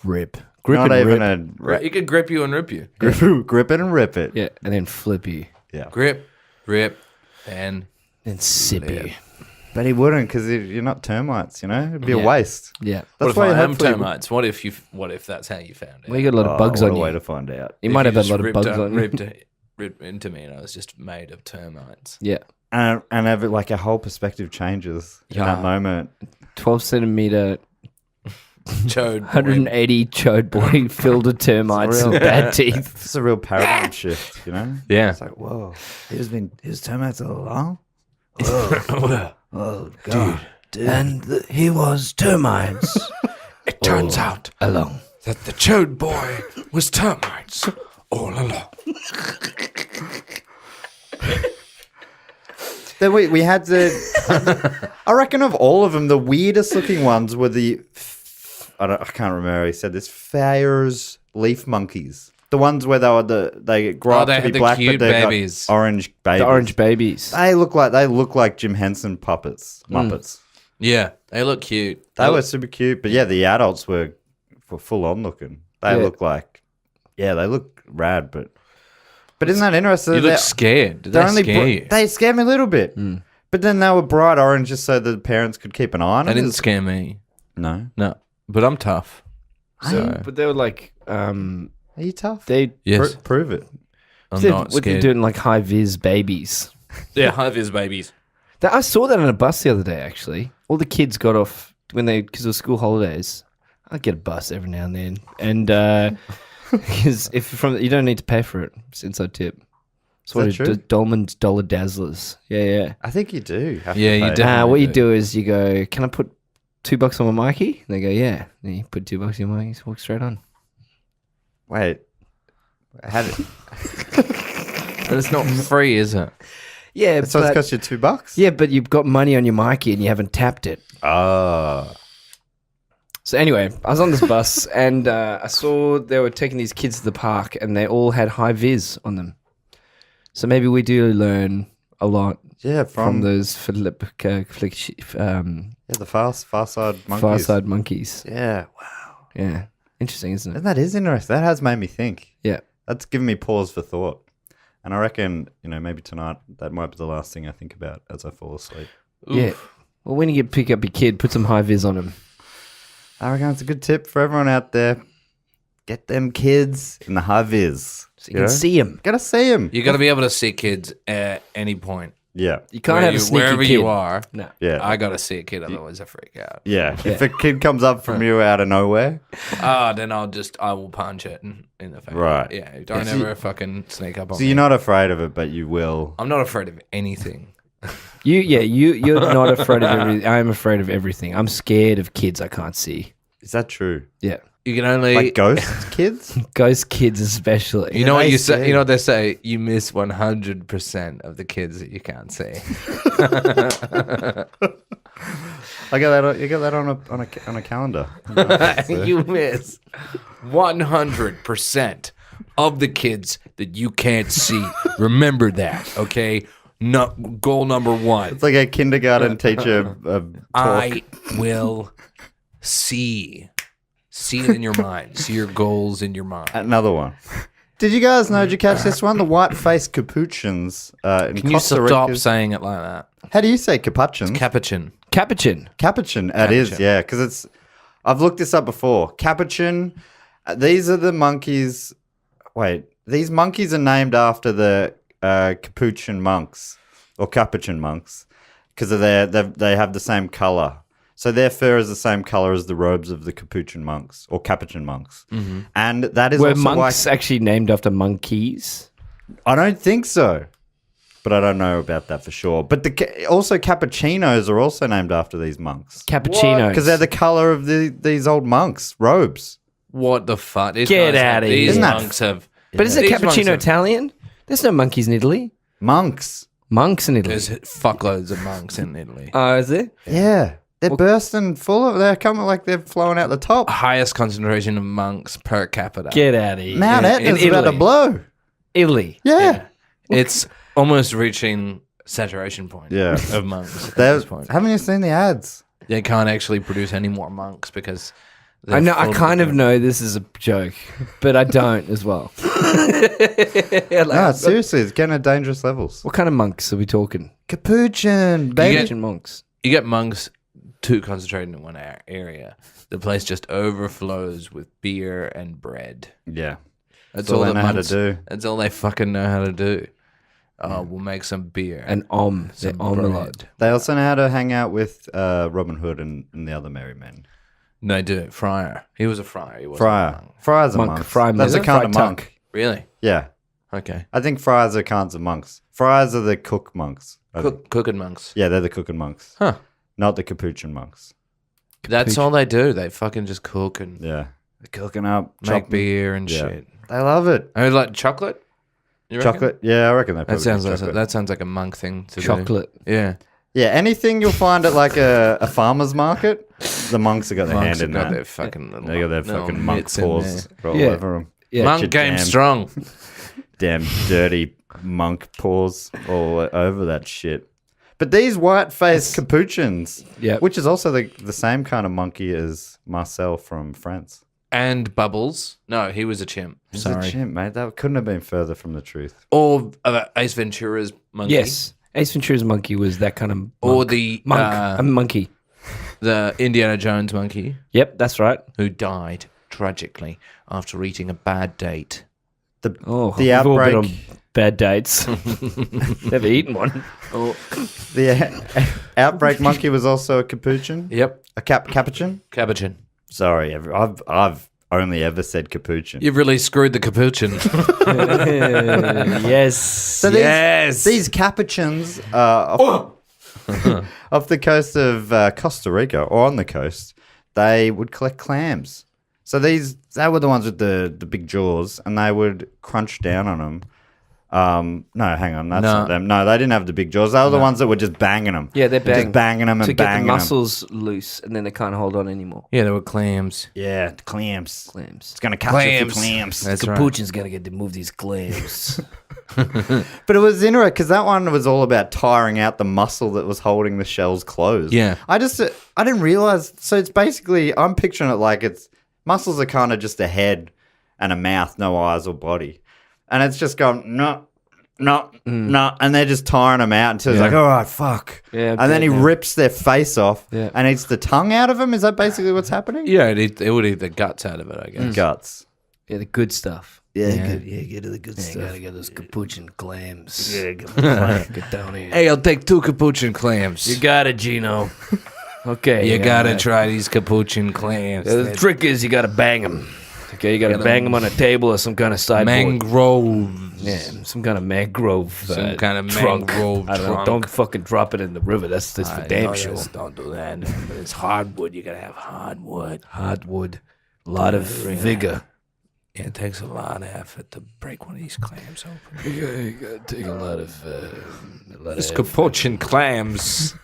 rip. Grip Not and even rip. He could grip you and rip you. grip it and rip it. Yeah, and then flip you. Grip, rip, and Then sip you. But he wouldn't because you're not termites, you know? It'd be a Yeah. waste. Yeah. what That's if why I am hopefully- termites? What if that's how you found it? Well, you got a lot of bugs what on a way you. to find out. You might If have a just lot of bugs on you. ripped into me, and I was just made of termites. Yeah. And have it like a whole perspective changes in that moment. 12 centimeter, Chode. 180 chode boy filled with termites and bad teeth. It's a real paradigm shift, you know? Yeah. It's like, whoa, here's termites all along? Oh, God. Dude. And he was termites It turns out along. that the chode boy was termites all along. Then we had the, I reckon of all of them, the weirdest looking ones were I can't remember how he said this, Fayer's leaf monkeys. The ones where they grow up they to had be the black, cute but they've babies. got orange babies. The orange babies. They look like Jim Henson puppets, Muppets. Yeah, they look cute. They were super cute, but yeah, the adults were full on looking. They Yeah. look like, they look rad, but isn't that interesting? You look scared. Did they scare you? They scared me a little bit, but then they were bright orange just so the parents could keep an eye on They them. didn't scare me. No, No, but I'm tough. So But they were like, are you tough? they yes, Prove it. I'm they're, not what they're scared. doing like high vis babies. Yeah, high vis babies. I saw that on a bus the other day. Actually, all the kids got off because it was school holidays. I get a bus every now and then, and because you don't need to pay for it, it's inside tip. It's that true? Daulman's Dollar Dazzlers. Yeah. I think you do. Have Yeah, to you pay. do. What you do. do is you go, can I put $2 on my Mikey? And they go, yeah. Then you put $2 on your Mikey, walk straight on. Wait, how did? But it's not free, is it? Yeah, So it's cost you $2? yeah, but you've got money on your Mikey and you haven't tapped it. Oh, So anyway, I was on this bus and I saw they were taking these kids to the park and they all had high vis on them. So maybe we do learn a lot yeah, from the those the far side monkeys. far side monkeys. Yeah, wow. Yeah, interesting, isn't it? And that is interesting. That has made me think. Yeah. That's given me pause for thought. And I reckon, maybe tonight that might be the last thing I think about as I fall asleep. Yeah. Well, when you pick up your kid, put some high vis on him. I reckon it's a good tip for everyone out there. Get them kids in the high vis. So you can see him. Gotta see them. You got to be able to see kids at any point. Yeah. You can't have a sneaky wherever kid. you are. No. Yeah. I got to see a kid, otherwise I freak out. Yeah. If a kid comes up from you out of nowhere, Then I will punch it in the face. Right. Yeah. Don't So ever fucking sneak up on so me. you're not afraid of it, but you will. I'm not afraid of anything. You're not afraid of everything. I'm afraid of everything. I'm scared of kids I can't see. Is that true? Yeah. You can only. Like ghost kids? Ghost kids especially. You know what they you say? say- You know what they say? You miss 100% of the kids that you can't see. I get that. You get that on a calendar. You miss 100% of the kids that you can't see. Remember that, okay? No, goal number one. It's like a kindergarten teacher. Talk. I will see it in your mind. See your goals in your mind. Another one. Did you guys know? Did you catch this one? The white-faced capuchins in Can you Costa stop Rica. saying it like that? How do you say capuchins? Capuchin. Capuchin. Capuchin. It is, yeah, because it's. I've looked this up before. Capuchin. These are the monkeys. Wait, these monkeys are named after the Capuchin monks or Capuchin monks because of they have the same color. So their fur is the same color as the robes of the Capuchin monks or Capuchin monks, and that is Were also monks actually named after monkeys? I don't think so, but I don't know about that for sure. But also cappuccinos are also named after these monks Cappuccinos. because they're the color of these old monks' robes. What the fuck? These Get guys have- outta here. These Isn't that monks have. But is it These monks cappuccino have- Italian? There's no monkeys in Italy. Monks. Monks in Italy. There's fuckloads of monks in Italy. Oh, is it? Yeah. They're bursting full of. They're coming like they're flowing out the top. Highest concentration of monks per capita. Get out of here. Mount Etna's about to Italy. blow. Italy. Yeah. It's almost reaching saturation point Yeah. of monks at They're- this point. Haven't you seen the ads? They can't actually produce any more monks because I know. I they're kind full of know this is a joke, but I don't as well. No, seriously, it's getting at dangerous levels. What kind of monks are we talking? Capuchin, baby. Capuchin monks. You get monks too concentrated in one area. The place just overflows with beer and bread. Yeah. That's all all they the know how to monks do. That's all they fucking know how to do. Oh, we'll make some beer And they some a bread. lot. They also know how to hang out with Robin Hood and the other merry men. No, they do. Friar. He was a friar. He wasn't a Friar. monk. Friars are Monk, monks. friar That's a monk. kind Friar of tuck. monk. Really? Yeah. Okay. I think friars are kinds of monks. Friars are the cook monks. I think. Cooking monks. Yeah, they're the cooking monks. Huh. Not the Capuchin monks. That's all they do. They fucking just cook and Yeah. They're cooking up. make chopping. beer and Yeah. shit. They love it. I mean, like chocolate. You reckon? Chocolate. Yeah, I reckon they probably That sounds like a monk thing to Chocolate. do. Yeah. Yeah, anything you'll find at like a farmer's market, the monks have got their Monks hand in have got that. their fucking little, They got their little fucking monk mitts in paws all Yeah. over them. Yeah. Monk your game damn- strong. Damn dirty monk paws all over that shit. But these white-faced capuchins, Yeah. which is also the same kind of monkey as Marcel from France. And Bubbles. No, he was a chimp. He's Sorry. a chimp, mate. That couldn't have been further from the truth. Or Ace Ventura's monkey. Yes. Ace Ventura's monkey was that kind of monk. Or the monk. A monkey. the Indiana Jones monkey Yep, that's right. who died tragically after eating a bad date. The Oh, the we've all been outbreak, on bad dates. Never eaten one. outbreak monkey was also a capuchin. Yep. A capuchin. Capuchin. Sorry, I've only ever said capuchin. You've really screwed the capuchin. Yes. So these capuchins off the coast of Costa Rica or on the coast, they would collect clams. So they were the ones with the big jaws, and they would crunch down on them. No, hang on, that's not them. No, they didn't have the big jaws. They were the ones that were just banging them. Yeah, they're just banging them to and get the banging them. muscles loose, and then they can't hold on anymore. Yeah, they were clams. Yeah, the clams. Clams. It's gonna catch you for Clams. clams. That's right. Capuchin's gonna get to move these clams. But it was interesting because that one was all about tiring out the muscle that was holding the shells closed. Yeah. I didn't realize. So it's basically, I'm picturing it like it's muscles are kind of just a head and a mouth, no eyes or body, and it's just going no, and they're just tiring them out until it's like, all right, fuck. Yeah, and then he yeah. rips their face off Yeah. and eats the tongue out of them. Is that basically what's happening? Yeah, it would eat the guts out of it, I guess. Guts. Yeah, the good stuff. Yeah, Get to the good stuff. Gotta get those capuchin clams. Yeah, get down here. Hey, I'll take 2 capuchin clams. You got it, Gino. Okay. You gotta try these capuchin clams. The trick is you gotta bang them. Okay, you gotta bang them on a table or some kind of sideboard. Mangrove. Yeah, some kind of mangrove. Some kind of trunk. mangrove I don't know. trunk. Don't fucking drop it in the river. That's for damn sure. Don't do that. But it's hardwood. You gotta have hardwood. Hardwood. A lot of vigor. Yeah, it takes a lot of effort to break one of these clams open. You gotta take a lot of. This capuchin clams.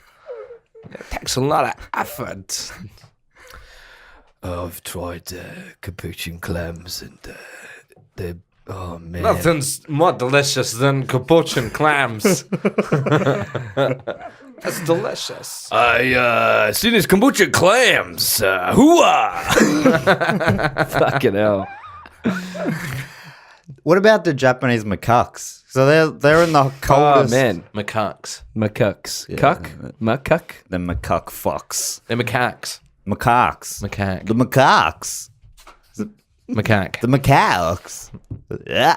It takes a lot of effort. I've tried capuchin clams and they're. Oh man. Nothing's more delicious than capuchin clams. That's delicious. I seen his kombucha clams. Hooah! Fucking hell. What about the Japanese macaques? So they're in the coldest. Oh man. Macaques. Macaques. Cuck? Macaque? The macaque fucks. They're macaques. Macaques. Macaque. The macaques. Macaque. The macaques. Yeah.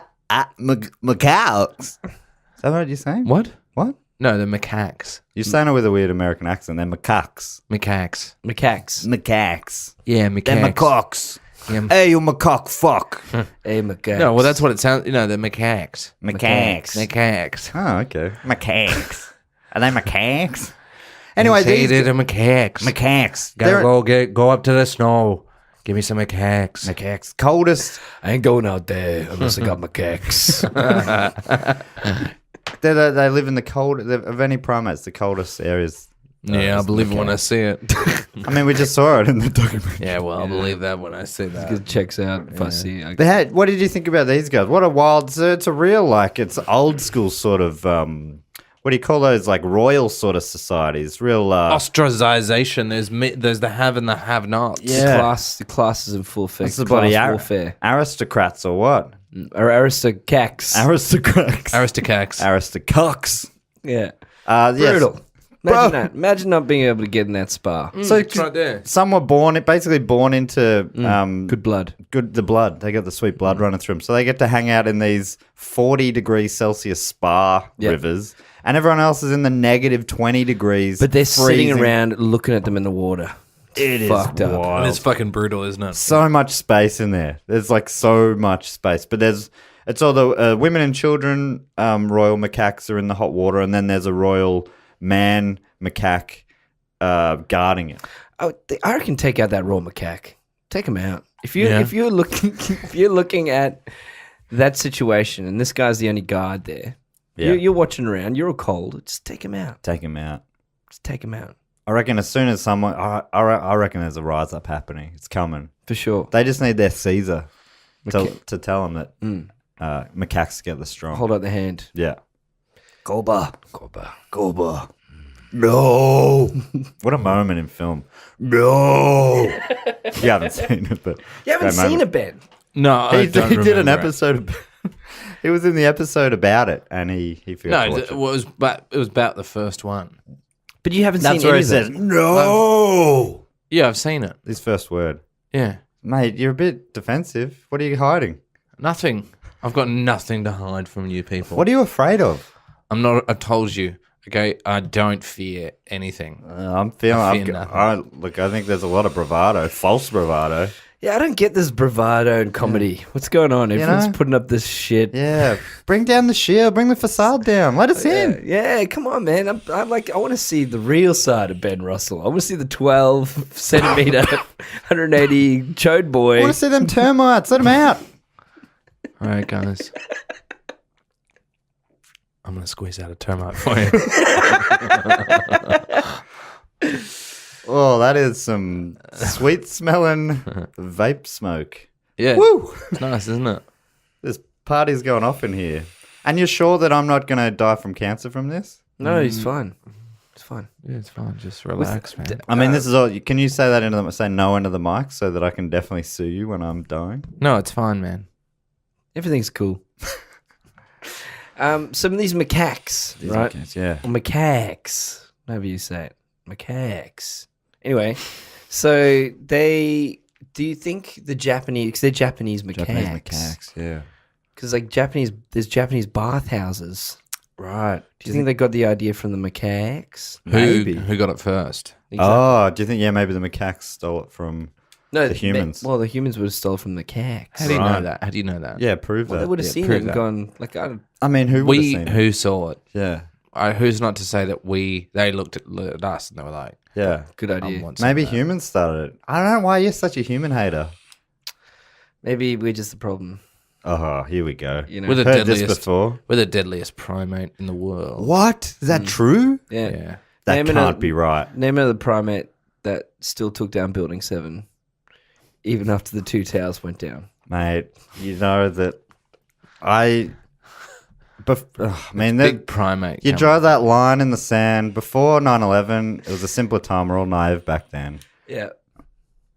Macaques. Is that what you're saying? What? What? No, they're macaques. You're saying it with a weird American accent. They're macaques. Macaques. Macaques. Macaques. Yeah, They're macaques. macaques. Yeah. Hey, you macaque fuck. Hey, macaques. No, well, that's what it sounds. You know, they're macaques. Macaques. Macaques. Oh, okay. Macaques. Are they macaques? Anyway, Say these they're macaques. macaques. Gotta go up to the snow. Give me some macaques. Macaques. Coldest. I ain't going out there unless I got macaques. They live in the cold of any primates, the coldest areas. Yeah, I is believe it when I macaques. see it. I mean, we just saw it in the documentary. Yeah, well, I believe that when I see It that. checks out if I see. What did you think about these guys? What a wild! It's a real it's old school sort of. What do you call those? Like royal sort of societies. Real. Ostracization. There's the have and the have-nots. Yeah. The class is in full effect. What's the bloody Class warfare. aristocrats or what? Or Aristocax. Aristocrats. Aristocax. Aristocox. Yeah. Yes. Brutal. Imagine that. Imagine not being able to get in that spa. So It's right there. some were born into Good blood. the blood. They got the sweet blood running through them. So they get to hang out in these 40 degrees Celsius spa rivers. And everyone else is in the negative 20 degrees. But they're sitting freezing. around looking at them in the water. It is fucked up. wild. And it's fucking brutal, isn't it? So much space in there. There's like so much space. But it's all the women and children royal macaques are in the hot water. And then there's a royal man macaque guarding it. I reckon take out that raw macaque. Take him out. If you're looking at that situation and this guy's the only guard there, Yeah. you're watching around. You're all cold. Just take him out. Take him out. Just take him out I reckon as soon as someone... I reckon there's a rise up happening. It's coming. for sure. They just need their Caesar to tell them that macaques get the strong. Hold out the hand. Yeah. Golba. No. What a moment in film. No. You haven't seen it, but... You haven't seen it, Ben. No, I He don't did an remember it. episode... He was in the episode about it, and he forgot to No, watch it it. was about the first one. But you haven't That's seen where any he of says, them. no. Yeah, I've seen it. His first word. Yeah. Mate, you're a bit defensive. What are you hiding? Nothing. I've got nothing to hide from you people. What are you afraid of? I'm not. I told you. Okay, I don't fear anything. I'm feeling... I fear nothing. Look, I think there's a lot of bravado, false bravado. Yeah, I don't get this bravado and comedy. What's going on? Everyone's know? putting up this shit. Yeah, bring down the shield, bring the facade down, let us in. Yeah, come on, man. I want to see the real side of Ben Russell. I want to see the 12 centimeter, 180 chode I boy. want to see them termites, let them out. All right, guys. I'm gonna squeeze out a termite for you. Oh, that is some sweet smelling vape smoke. Yeah. Woo! It's nice, isn't it? This party's going off in here. And you're sure that I'm not going to die from cancer from this? No, he's fine. It's fine. Yeah, it's fine. Just relax, man. I mean, this is all. Can you say that say no into the mic so that I can definitely sue you when I'm dying? No, it's fine, man. Everything's cool. Some of these macaques, right? Yeah. Or macaques, however you say it. Macaques. Anyway, so do you think the Japanese, because they're Japanese macaques. Japanese macaques, yeah. Because like there's Japanese bathhouses. Right. Do you think they got the idea from the macaques? Maybe. Who got it first? Oh, do you think, maybe the macaques stole it from... No, the humans. Well, the humans would have stole from the macaques. How do you Right. know that? How do you know that? Yeah, prove Well, that. they would have Yeah, seen prove it and that. gone, like, I mean, who would have We seen it? who saw it? Yeah. Who's not to say that they looked at us and they were like, Yeah. good I idea. want some Maybe of that. humans started it. I don't know why you're such a human hater. Maybe we're just the problem. Oh, here we go. You know? We're the Heard this deadliest. before. We're the deadliest primate in the world. What? Is that true? Yeah. Yeah. That Name can't another- be right. Name another primate that still took down Building 7, even after the 2 towers went down. Mate, you know that man, Big primate. you come draw that line in the sand. Before 9/11, it was a simpler time. We're all naive back then. Yeah.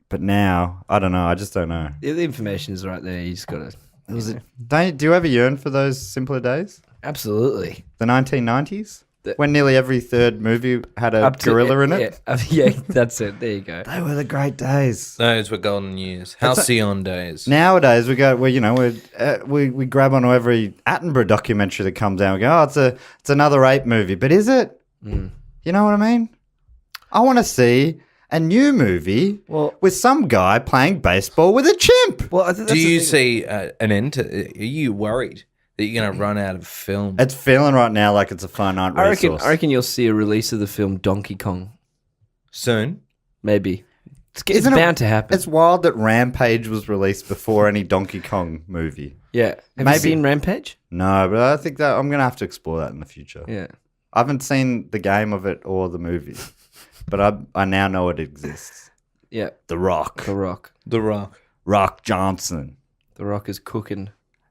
But now, I don't know. I just don't know. The information is right there. You just got to. Do you ever yearn for those simpler days? Absolutely. The 1990s? The- When nearly every third movie had a gorilla in it? Yeah, that's it. There you go. They were the great days. Those were golden years. Halcyon days. Nowadays, we grab onto every Attenborough documentary that comes out. We go, oh, it's another ape movie. But is it? You know what I mean? I want to see a new movie with some guy playing baseball with a chimp. Well, I think Do that's you the thing. see an end to? Are you worried that you're going to run out of film? It's feeling right now like it's a finite resource. I reckon you'll see a release of the film Donkey Kong. Soon? Maybe. It's bound to happen. It's wild that Rampage was released before any Donkey Kong movie. Yeah. Have you seen Rampage? No, but I think that I'm going to have to explore that in the future. Yeah. I haven't seen the game of it or the movie, but I now know it exists. Yeah. The Rock. The Rock. The Rock. Rock Johnson. The Rock is cooking.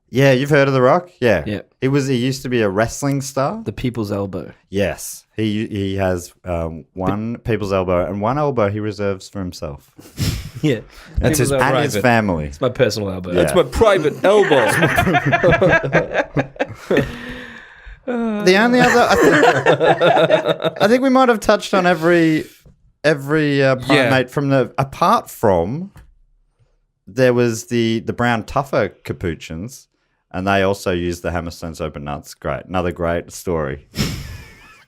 Yeah, you've heard of The Rock? Yeah. Yeah. He used to be a wrestling star. The people's elbow. Yes. He has one people's elbow and one elbow he reserves for himself. Yeah. That's his And his private. family. It's my personal elbow. Yeah. That's my private elbow. The only other, I think we might have touched on every primate from apart from there was the brown tougher capuchins, and they also used the hammerstones open nuts. Great, another great story.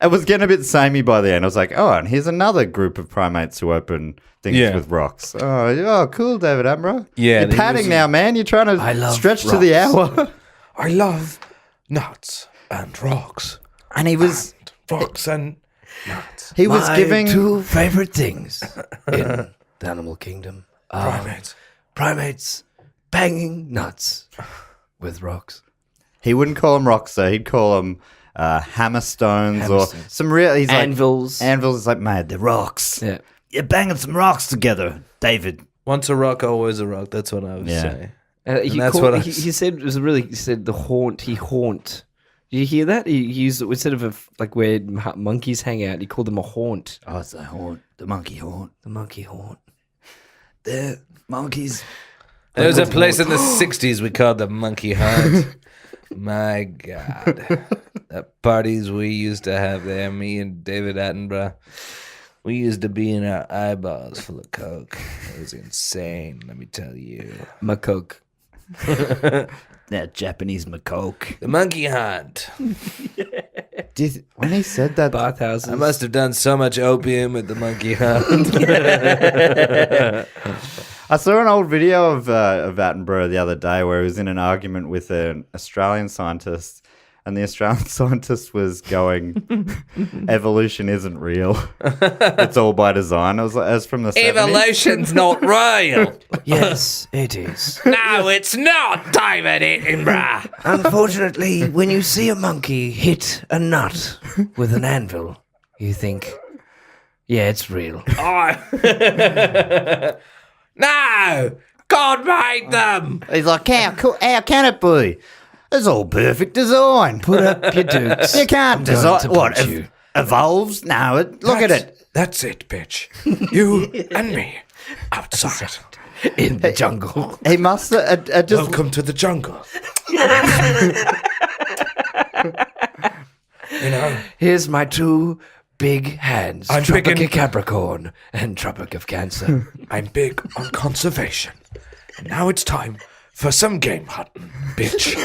It was getting a bit samey by the end. I was like, oh, and here's another group of primates who open things with rocks. Oh, cool, David Attenborough. Yeah, you're padding now, man. You're trying to stretch to the hour. I love nuts and rocks. And he was Rocks and nuts. he was giving two favorite things in the animal kingdom are Primates. primates banging nuts with rocks. He wouldn't call them rocks though. He'd call them hammerstones or Hammerstones. some real. He's Anvils. Like, anvils is like, mate, they're rocks. Yeah. You're banging some rocks together, David. Once a rock, always a rock. That's what I would say. He that's called, what I he said it was really. He said the haunt. He haunt. Did you hear that? He used it instead of like where monkeys hang out. He called them a haunt. Oh, it's the haunt, the monkey haunt. The monkey haunt. The monkeys. There was a place in the 60s we called the Monkey Hunt. My God. The parties we used to have there, me and David Attenborough, we used to be in our eyeballs full of coke. It was insane, let me tell you. Macaque. That Japanese macaque. The Monkey Hunt. When he said that, Bathhouses. I must have done so much opium at the Monkey Hunt. I saw an old video of Attenborough the other day where he was in an argument with an Australian scientist, and the Australian scientist was going, "Evolution isn't real. It's all by design." It was from the 70s. Evolution's not real. Yes, it is. No, it's not, David Attenborough. Unfortunately, when you see a monkey hit a nut with an anvil, you think, yeah, it's real. No! God made them! He's like, how can it be? It's all perfect design. Put up your dukes. You can't I'm design. going to What, punch you. evolves? No, look at it. That's it, bitch. You and me outside. In the jungle. He must have just. Welcome to the jungle. You know, Here's my two big hands. I'm Tropic big of Capricorn and Tropic of Cancer. I'm big on conservation. And now it's time for some game hunting, bitch.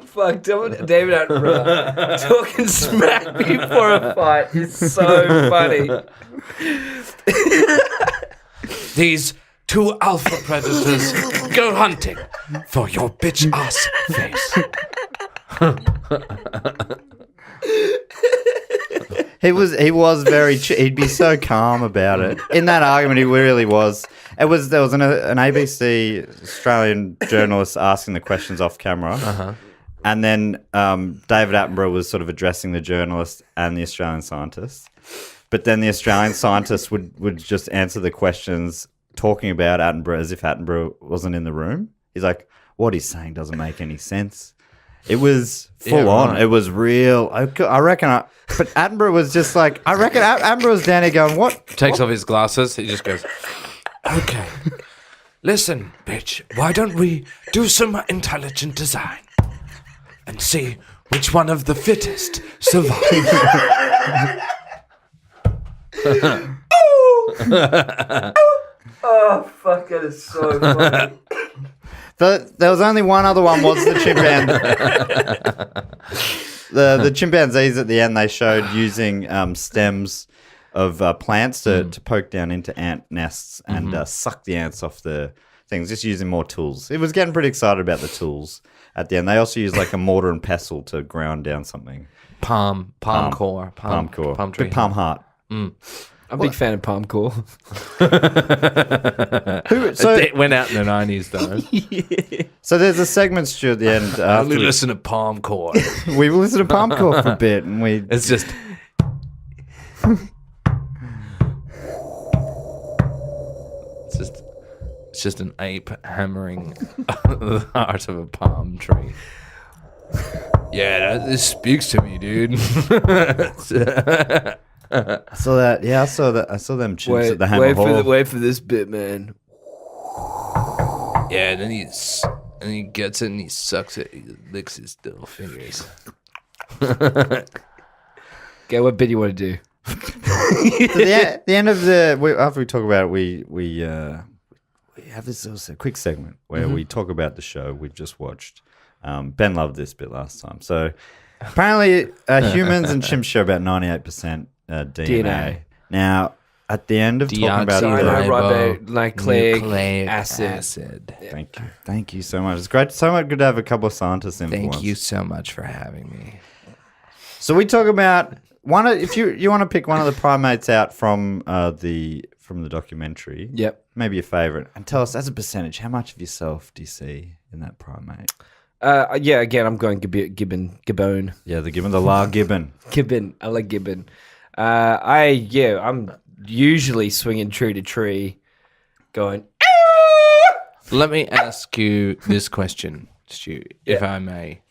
Fuck, David Attenborough talking smack before a fight is so funny. These two alpha predators go hunting for your bitch ass face. He was very. He'd be so calm about it. In that argument, he really was. There was an ABC Australian journalist asking the questions off camera, and then David Attenborough was sort of addressing the journalist and the Australian scientist. But then the Australian scientist would just answer the questions talking about Attenborough as if Attenborough wasn't in the room. He's like, what he's saying doesn't make any sense. It was full on. Right. It was real. I reckon. But Attenborough was just like, I reckon Attenborough was down here going, what? Takes off his glasses. He just goes, Okay. Listen, bitch, why don't we do some intelligent design and see which one of the fittest survives? Oh, fuck, that is so funny. There was only one other one, was the chimpanzee. the chimpanzees at the end, they showed using stems of plants to poke down into ant nests and suck the ants off the things, just using more tools. It was getting pretty excited about the tools at the end. They also used like a mortar and pestle to ground down something. Palm core. Palm core. Palm tree. Big palm heart. I'm a big fan of palm core. So, It went out in the 90s, though. so there's a segment, Stu, at the end. Only After listen to palm core. we listened to palm core for a bit, and we It's just... It's just an ape hammering the heart of a palm tree. Yeah, this speaks to me, dude. saw that. Yeah, I saw that. I saw them chimps at the Hammer Hall. wait for this bit, man. Yeah, and then he gets it and he sucks it. He licks his little fingers. Okay, what bit do you want to do? So the end of after we talk about it, we have this also quick segment where we talk about the show we've just watched. Ben loved this bit last time. So apparently humans and chimps share about 98% DNA. Now, at the end of talking about Cyanide, acid. Thank you so much. It's great, so good to have a couple of scientists in. Thank you so much for having me. So we talk about if you want to pick one of the primates out from the documentary. Yep. Maybe your favorite, and tell us as a percentage how much of yourself do you see in that primate? Yeah, again, I'm going gibbon. Yeah, the gibbon, the La gibbon. Gibbon. I like gibbon. I'm usually swinging tree to tree, going. Let me ask you this question, Stu, if I may.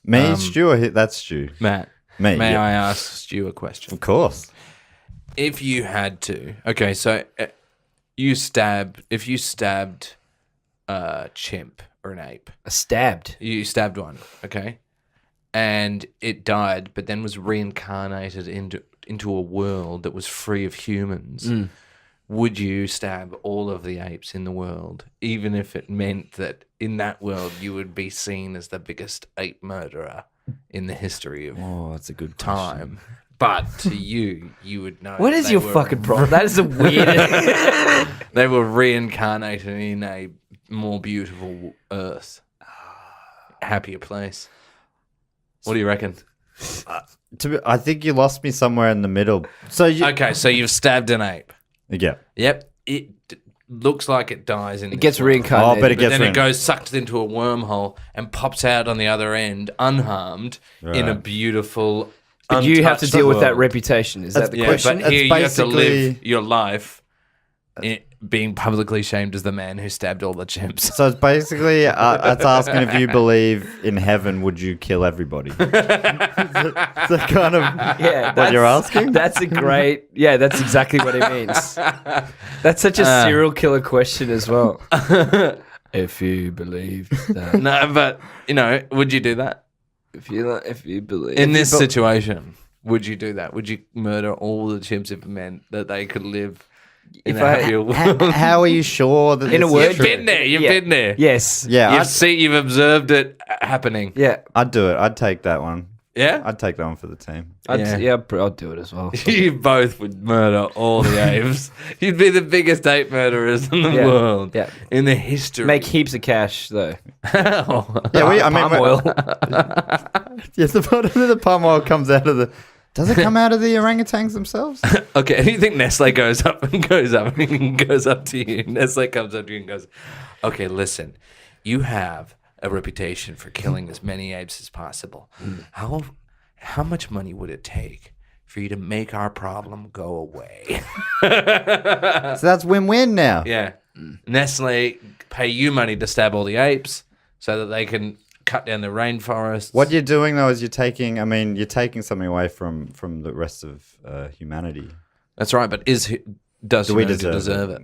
Me, Stu, or that's Stu? Matt, Me. may yeah. I ask Stu a question? Of course. If you had to, okay, so if you stabbed a chimp or an ape, Stabbed. you stabbed one, okay, and it died, but then was reincarnated into a world that was free of humans. Would you stab all of the apes in the world, even if it meant that in that world you would be seen as the biggest ape murderer in the history of That's a good time? But to you, you would know. What is your fucking problem? That is the weirdest. They were reincarnated in a more beautiful Earth, happier place. What do you reckon? I think you lost me somewhere in the middle. So Okay, so you've stabbed an ape. yeah. Yep, it looks like it dies in. It gets reincarnated. Oh, but it gets Then it goes sucked into a wormhole and pops out on the other end unharmed in a Right. beautiful. But you have to untouched deal with that world. reputation. Is that the Yeah, question? but here you have to basically- live your life being publicly shamed as the man who stabbed all the chimps. So it's basically it's asking if you believe in heaven, would you kill everybody? Is that kind of Yeah, what you're asking? That's a great. Yeah, that's exactly what it means. That's such a serial killer question as well. If you believe that, No, but would you do that if you believe in this situation? Would you do that? Would you murder all the chimps if it meant that they could live in If a I- happier world? How are you sure that In a this is word- You've true? been there. You've Yeah. been there. Yes. Yeah, You've observed it happening. Yeah. I'd do it. I'd take that one. Yeah. I'd take that one for the team. I'll do it as well. You both would murder all the apes. You'd be the biggest ape murderers in the world. Yeah. In the history. Make heaps of cash though. Yeah, Palm oil. Yes, the palm oil comes out of the. Does it come out of the orangutans themselves? Okay, and you think Nestle goes up and goes up and goes up to you. Nestle comes up to you and goes, okay, listen, you have a reputation for killing as many apes as possible. How much money would it take for you to make our problem go away? So that's win-win now. Yeah. Nestle pay you money to stab all the apes so that they can cut down the rainforests. What you're doing though is you're taking something away from the rest of humanity. That's right, but does Do we humanity deserve it?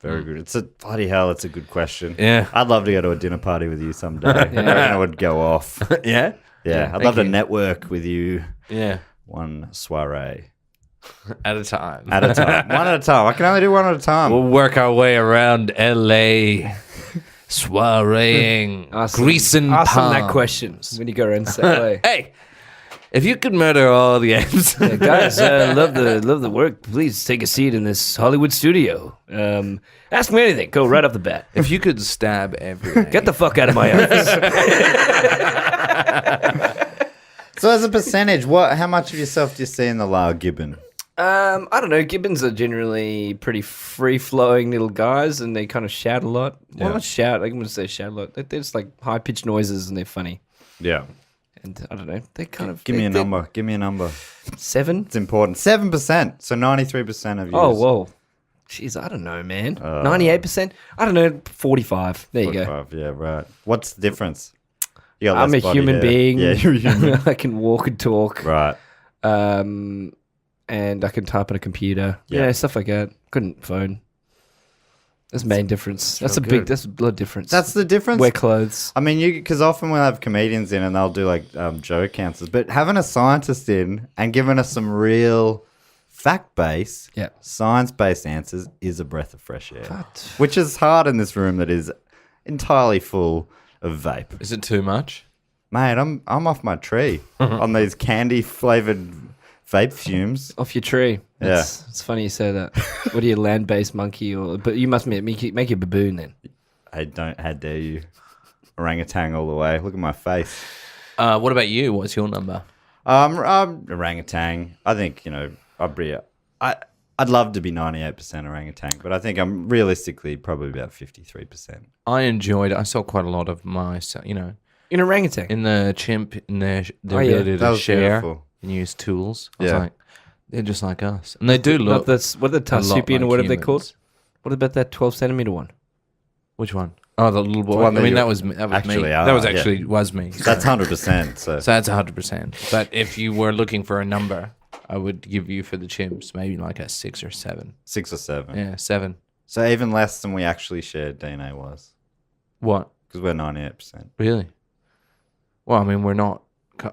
Very good. It's a bloody hell. It's a good question. Yeah. I'd love to go to a dinner party with you someday. I reckon I would go off. Yeah? Yeah, I'd thank love to you. network with you Yeah. one soiree At a time. at a time. One at a time. I can only do one at a time. We'll work our way around LA, soireeing, greasing Ask them that palms. question when you go around Subway. Hey, If you could murder all the apes, Yeah, guys, love the work. Please take a seat in this Hollywood studio. Ask me anything. Go right off the bat. if you could stab every Get the fuck out of my office. So as a percentage, how much of yourself do you see in the Lyle Gibbon? I don't know. Gibbons are generally pretty free-flowing little guys, and they kind of shout a lot. Well, Yeah. not shout. I wouldn't say shout a lot. They're just like high-pitched noises, and they're funny. Yeah. And I don't know. They're kind of. Give me a they're- number. Give me a number. 7. It's important. 7%. So 93% of you. Oh, whoa. Jeez, I don't know, man. 98%? I don't know, 45. There you go. 45, yeah, right. What's the difference? You got I'm less a body human hair. being. Yeah, you're a human. I can walk and talk. Right. And I can type on a computer. Yeah. Yeah, stuff like that. Couldn't phone. That's the main difference. That's a real big, good. that's a lot of difference. That's the difference. Wear clothes. I mean, because often we'll have comedians in and they'll do like joke answers, but having a scientist in and giving us some real fact-based, Yeah. science-based answers is a breath of fresh air. Which is hard in this room that is entirely full of vape. Is it too much? Mate, I'm off my tree on these candy-flavored vape fumes. Off your tree. It's funny you say that. What are you, land-based monkey? But you must make you a baboon then. How dare you. Orangutan all the way. Look at my face. What about you? What's your number? Orangutan. I think, I'd love to be 98% orangutan, but I think I'm realistically probably about 53%. I saw quite a lot of In orangutan. in the chimp, in their Oh, yeah. ability That to was share beautiful. and use tools. I was Yeah. like, they're just like us. And they do Not look. that's, what are the a lot Tarsipian or like whatever they're humans. called? What about that 12-centimeter one? Which one? Oh, the little boy. one I that mean, you that was me. That was actually me. are, That was yeah. actually was me. That's 100%. So So that's 100%. But if you were looking for a number, I would give you for the chimps maybe like a 6 or 7. 6 or 7. Yeah, 7. So even less than we actually shared DNA was. What? Because we're 98%. Really? Well, I mean, we're not.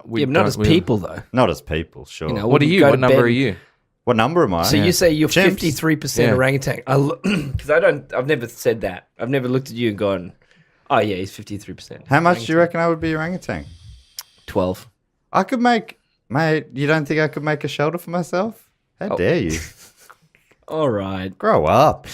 We Yeah, but not don't as really- people, though. Not as people, sure. You know, What are wouldn't you? go What to number bed- are you? What number am I? So you say you're Chimps. 53% Yeah. orangutan. Because I've never said that. I've never looked at you and gone, oh yeah, he's 53%. How much do you reckon I would be orangutan? 12. I could make... Mate, you don't think I could make a shelter for myself? How dare you? All right. Grow up.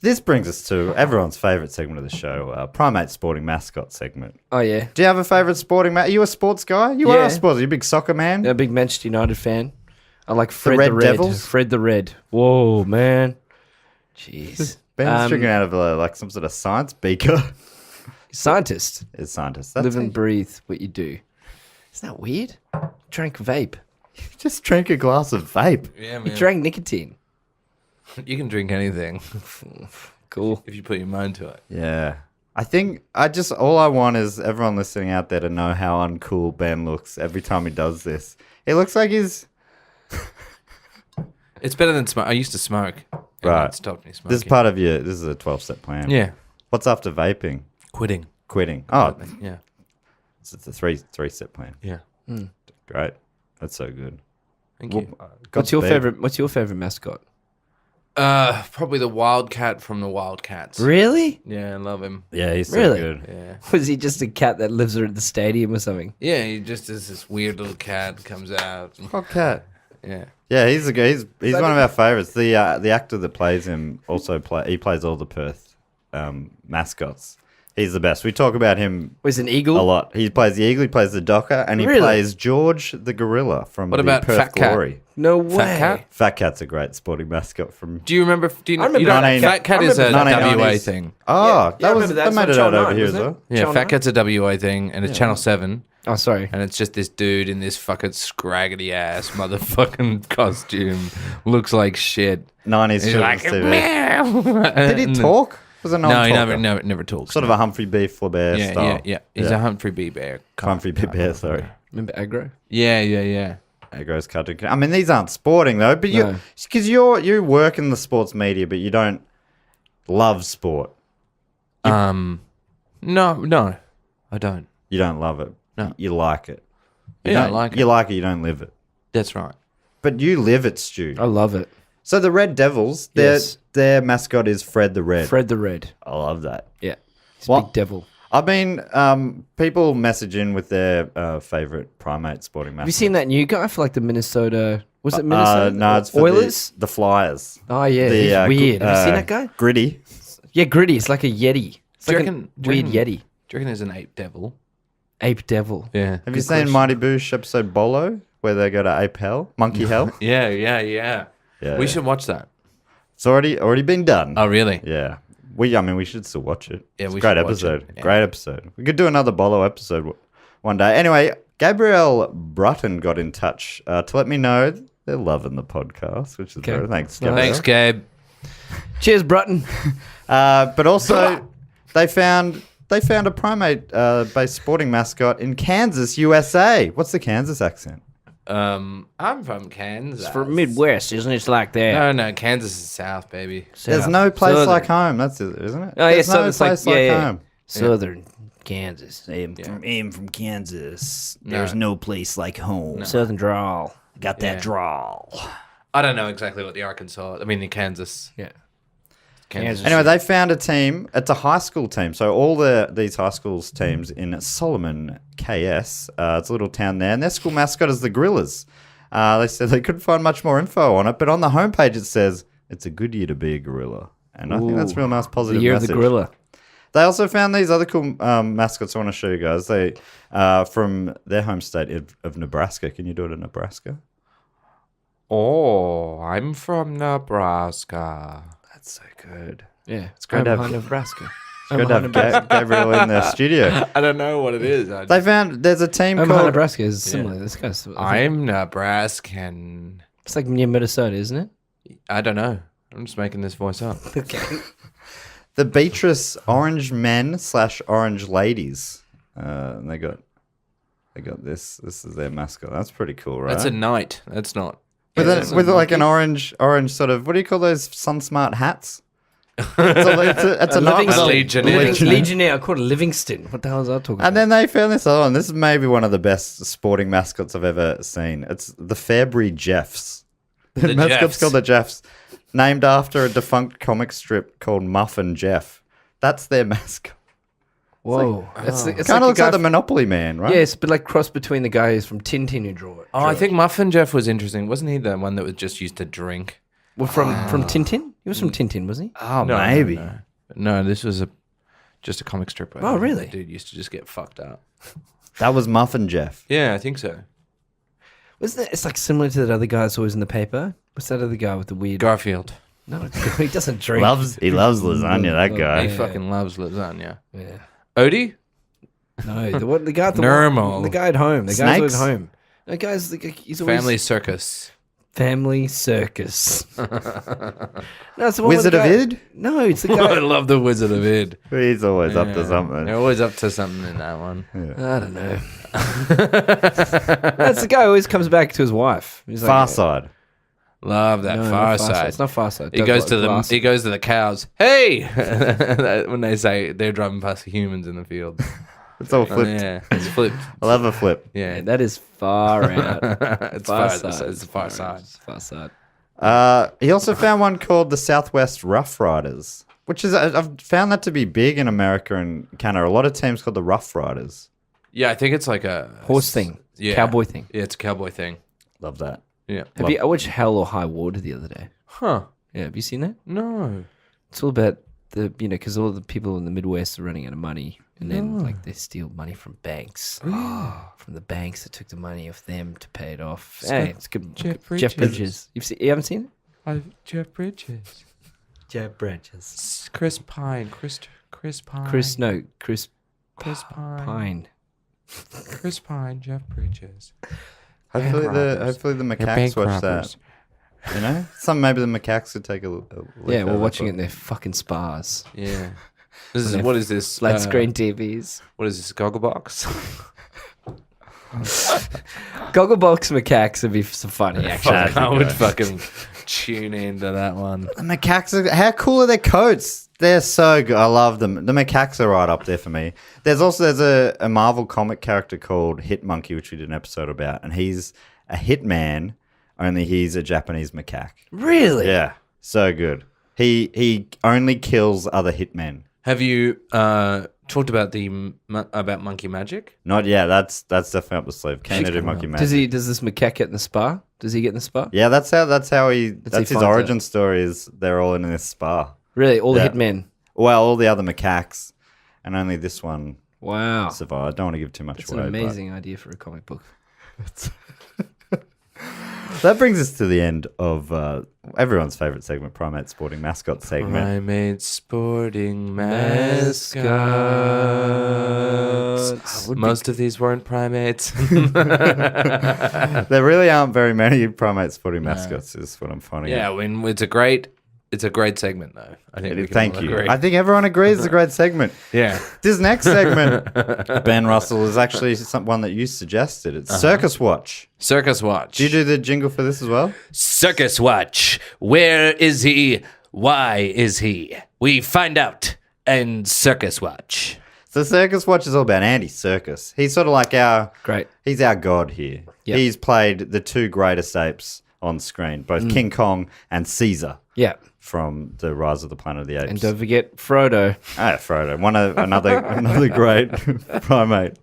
This brings us to everyone's favourite segment of the show, Primate Sporting Mascot segment. Oh yeah. Do you have a favourite sporting Are you a sports guy? You are Yeah. a sports. Are you a big soccer man? I'm a big Manchester United fan. I like Fred Red the Red. Devils? Fred the Red. Whoa, man. Jeez. Ben's drinking out of like some sort of science beaker. Scientist. It's scientist. That's Live and it. breathe what you do. Isn't that weird? Drank vape. Just drink a glass of vape. Yeah, You drank nicotine. You can drink anything Cool. if you put your mind to it. Yeah. I think all I want is everyone listening out there to know how uncool Ben looks every time he does this. He looks like he's... It's better than smoke. I used to smoke. And Right. it stopped me smoking. This is part of this is a 12-step plan. Yeah. What's after vaping? Quitting. Quitting. Oh, Yeah. it's a three-step plan. Yeah. Great. That's so good. Thank you. What's your Godspeed. favorite mascot? Probably the Wildcat from the Wildcats. Really? Yeah, I love him. Yeah, he's so Really? good. Yeah. Was he just a cat that lives at the stadium or something? Yeah, he just is this weird little cat comes out. Oh, cat. Yeah. Yeah, he's one of our favorites. The actor that plays him he plays all the Perth mascots. He's the best. We talk about him Was an eagle? a lot. He plays the eagle, he plays the docker, and he Really? plays George the gorilla from What the about Perth Fat Cat? Glory. No way. Fat Cat? Fat Cat's a great sporting mascot from... Do you remember? Do you, I remember you don't, that. Fat Cat I is a remember that. WA 1990s. thing. Oh, Yeah, I that remember that. It's made on it out Channel over 9, here as wasn't well. it? Yeah, Channel Fat 9? Cat's a WA thing, and it's Channel 7. Oh, sorry. And it's just this dude in this fucking scraggly ass motherfucking costume. Looks like shit. 90s He's like, children's TV. meow. Did he talk? Was it No, he never talks. Sort of a Humphrey B. Flaubert yeah, style. yeah. He's a Humphrey B. Bear. Humphrey B. Bear, sorry. Remember aggro? Yeah. Aggro's cartoon. I mean, these aren't sporting though, but No. because you work in the sports media, but you don't love sport. No, I don't. You don't love it. No. You like it. You Yeah, I don't- like it. You like it. You don't live it. That's right. But you live it, Stu. I love it. So the Red Devils, Yes. their mascot is Fred the Red. Fred the Red. I love that. Yeah. He's a What? big devil. I've been people message in with their favorite primate sporting mascot. Have you seen that new guy for like the Minnesota? Was it Minnesota? No, it's for Oilers. the Flyers. Oh yeah, The, he's weird. Have you seen that guy? Gritty. Yeah, Gritty. It's like a yeti. It's Do you like reckon- a do you weird reckon- yeti. Do you reckon there's an ape devil? Ape devil. Yeah. Have you seen Mighty Boosh episode Bolo, where they go to ape hell, monkey hell? Yeah. Yeah, We should watch that. It's already been done. Oh, really? Yeah. We should still watch it. Yeah, It's we a great should watch episode. it. Yeah. Great episode. We could do another Bolo episode one day. Anyway, Gabrielle Brutton got in touch to let me know they're loving the podcast, which is very thanks, Gabrielle. Thanks, Gabe. Cheers, Brutton. But also, they found a primate based sporting mascot in Kansas, USA. What's the Kansas accent? I'm from Kansas. It's from Midwest, isn't it? It's like that. No, Kansas is south, baby. There's no place Southern. like home. That's it, isn't it? Oh, yeah, There's no Southern's like- place yeah, yeah. home. Southern Kansas. I'm from Kansas. No. There's no place like home. Southern drawl. Got that drawl. I don't know exactly what the the Kansas. Yeah. Kansas. Anyway, they found a team. It's a high school team. So all these high schools teams in Solomon, KS. It's a little town there, and their school mascot is the Gorillas. They said they couldn't find much more info on it, but on the homepage it says it's a good year to be a gorilla, and I think that's a real nice The positive year message. of the gorilla. They also found these other cool mascots I want to show you guys. They from their home state of Nebraska. Can you do it in Nebraska? Oh, I'm from Nebraska. That's so good. Yeah. It's great to have Nebraska. Good to have Gabriel in the studio. I don't know what it is. They found there's a team Omaha, called Nebraska is similar. This guy's. I'm Nebraskan. It's like near Minnesota, isn't it? I don't know. I'm just making this voice up. the Beatrice Orange Men / Orange Ladies. And they got this. This is their mascot. That's pretty cool, right? That's a knight. That's not. with like an orange sort of, what do you call those sun smart hats? It's a knight with a Legionnaire. Legionnaire. I called it Livingston. What the hell is that talking about? And then they found this other one. This is maybe one of the best sporting mascots I've ever seen. It's the Fairbury Jeffs. The mascot's Jeffs. called the Jeffs, named after a defunct comic strip called Muffin Jeff. That's their mascot. Whoa. It's Kind of like looks the like guy the Monopoly Man, right? Yes, but like cross between the guys from Tintin who drew it. Oh, I think Muffin Jeff was interesting. Wasn't he the one that was just used to drink? Well, from Tintin? He was from Tintin, wasn't he? Oh, No, maybe. No, this was just a comic strip. Oh, really? The dude used to just get fucked up. That was Muffin Jeff. Yeah, I think so. Wasn't it? It's like similar to that other guy that's always in the paper. What's that other guy with the weird? Garfield. No, he doesn't drink. He loves lasagna, that guy. He fucking loves lasagna. Yeah. Odie? No, the guy at the Normal. the guy at home. The guy's always Snakes? home. The guy's he's always Family Circus. Family Circus. No, it's the one with Wizard the of guy- Id? No, it's the I guy. love the Wizard of Id. He's always up to Yeah. something. They're always up to something in that one. I don't know. That's the guy who always comes back to his wife. He's Far like, Side. Love that no, Far not Side. It's not Far Side. He goes to the cows. Hey, when they say they're driving past the humans in the field. It's all Oh, flipped. yeah, it's flipped. I love a flip. Yeah, Yeah, that is far out. it's far side. It's the far side. It's Far Side. He also found one called the Southwest Rough Riders, which is, I've found that to be big in America and Canada. A lot of teams called the Rough Riders. Yeah, I think it's like a Horse thing. Yeah. Cowboy thing. Yeah, it's a cowboy thing. Love that. Yeah. I watched Hell or High Water the other day. Huh? Yeah, have you seen that? No. It's all about because all the people in the Midwest are running out of money, and then like they steal money from banks, from the banks that took the money off them to pay it off. Hey, it's good. Jeff Jeff Bridges. You haven't seen it? Jeff Bridges. Jeff Bridges. Chris Pine. Chris Pine. Chris Pine. Pine. Chris Pine. Jeff Bridges. Hopefully the Macaques watch that. robbers. You know, maybe the Macaques could take a look. Yeah, we're watching it in their fucking spas. Yeah. What is this? Flat screen TVs. What is this? Gogglebox? Gogglebox macaques would be some funny, actually. I would fucking tune into that one. The Macaques, how cool are their coats? They're so good. I love them. The Macaques are right up there for me. There's a Marvel comic character called Hit Monkey, which we did an episode about, and he's a hitman, only he's a Japanese macaque. Really? Yeah, so good. He only kills other hitmen. Have you talked about about monkey magic. Not yet. That's definitely up the sleeve. Keen to do monkey magic. Does this macaque get in the spa? Does he get in the spa? Yeah, that's his finds origin story. Is they're all in this spa. Really, all the Yeah. hitmen. Well, all the other macaques, and only this one Wow, survived. I don't want to give too much that's away. an amazing idea for a comic book. That brings us to the end of everyone's favorite segment, Primate Sporting Mascot segment. Primate sporting mascots. Most of these weren't primates. There really aren't very many Primate Sporting mascots, is what I'm finding. Yeah, out. I mean, it's a great segment though. I think. We can Thank all you. agree. I think everyone agrees it's a great segment. Yeah. This next segment, Ben Russell, is actually one that you suggested. It's Circus Watch. Circus Watch. Do you do the jingle for this as well? Circus Watch. Where is he? Why is he? We find out in Circus Watch. So Circus Watch is all about Andy Serkis. He's sort of like he's our god here. Yep. He's played the two greatest apes on screen, both King Kong and Caesar Yeah, from the Rise of the Planet of the Apes. and don't forget Frodo. Frodo, another great primate.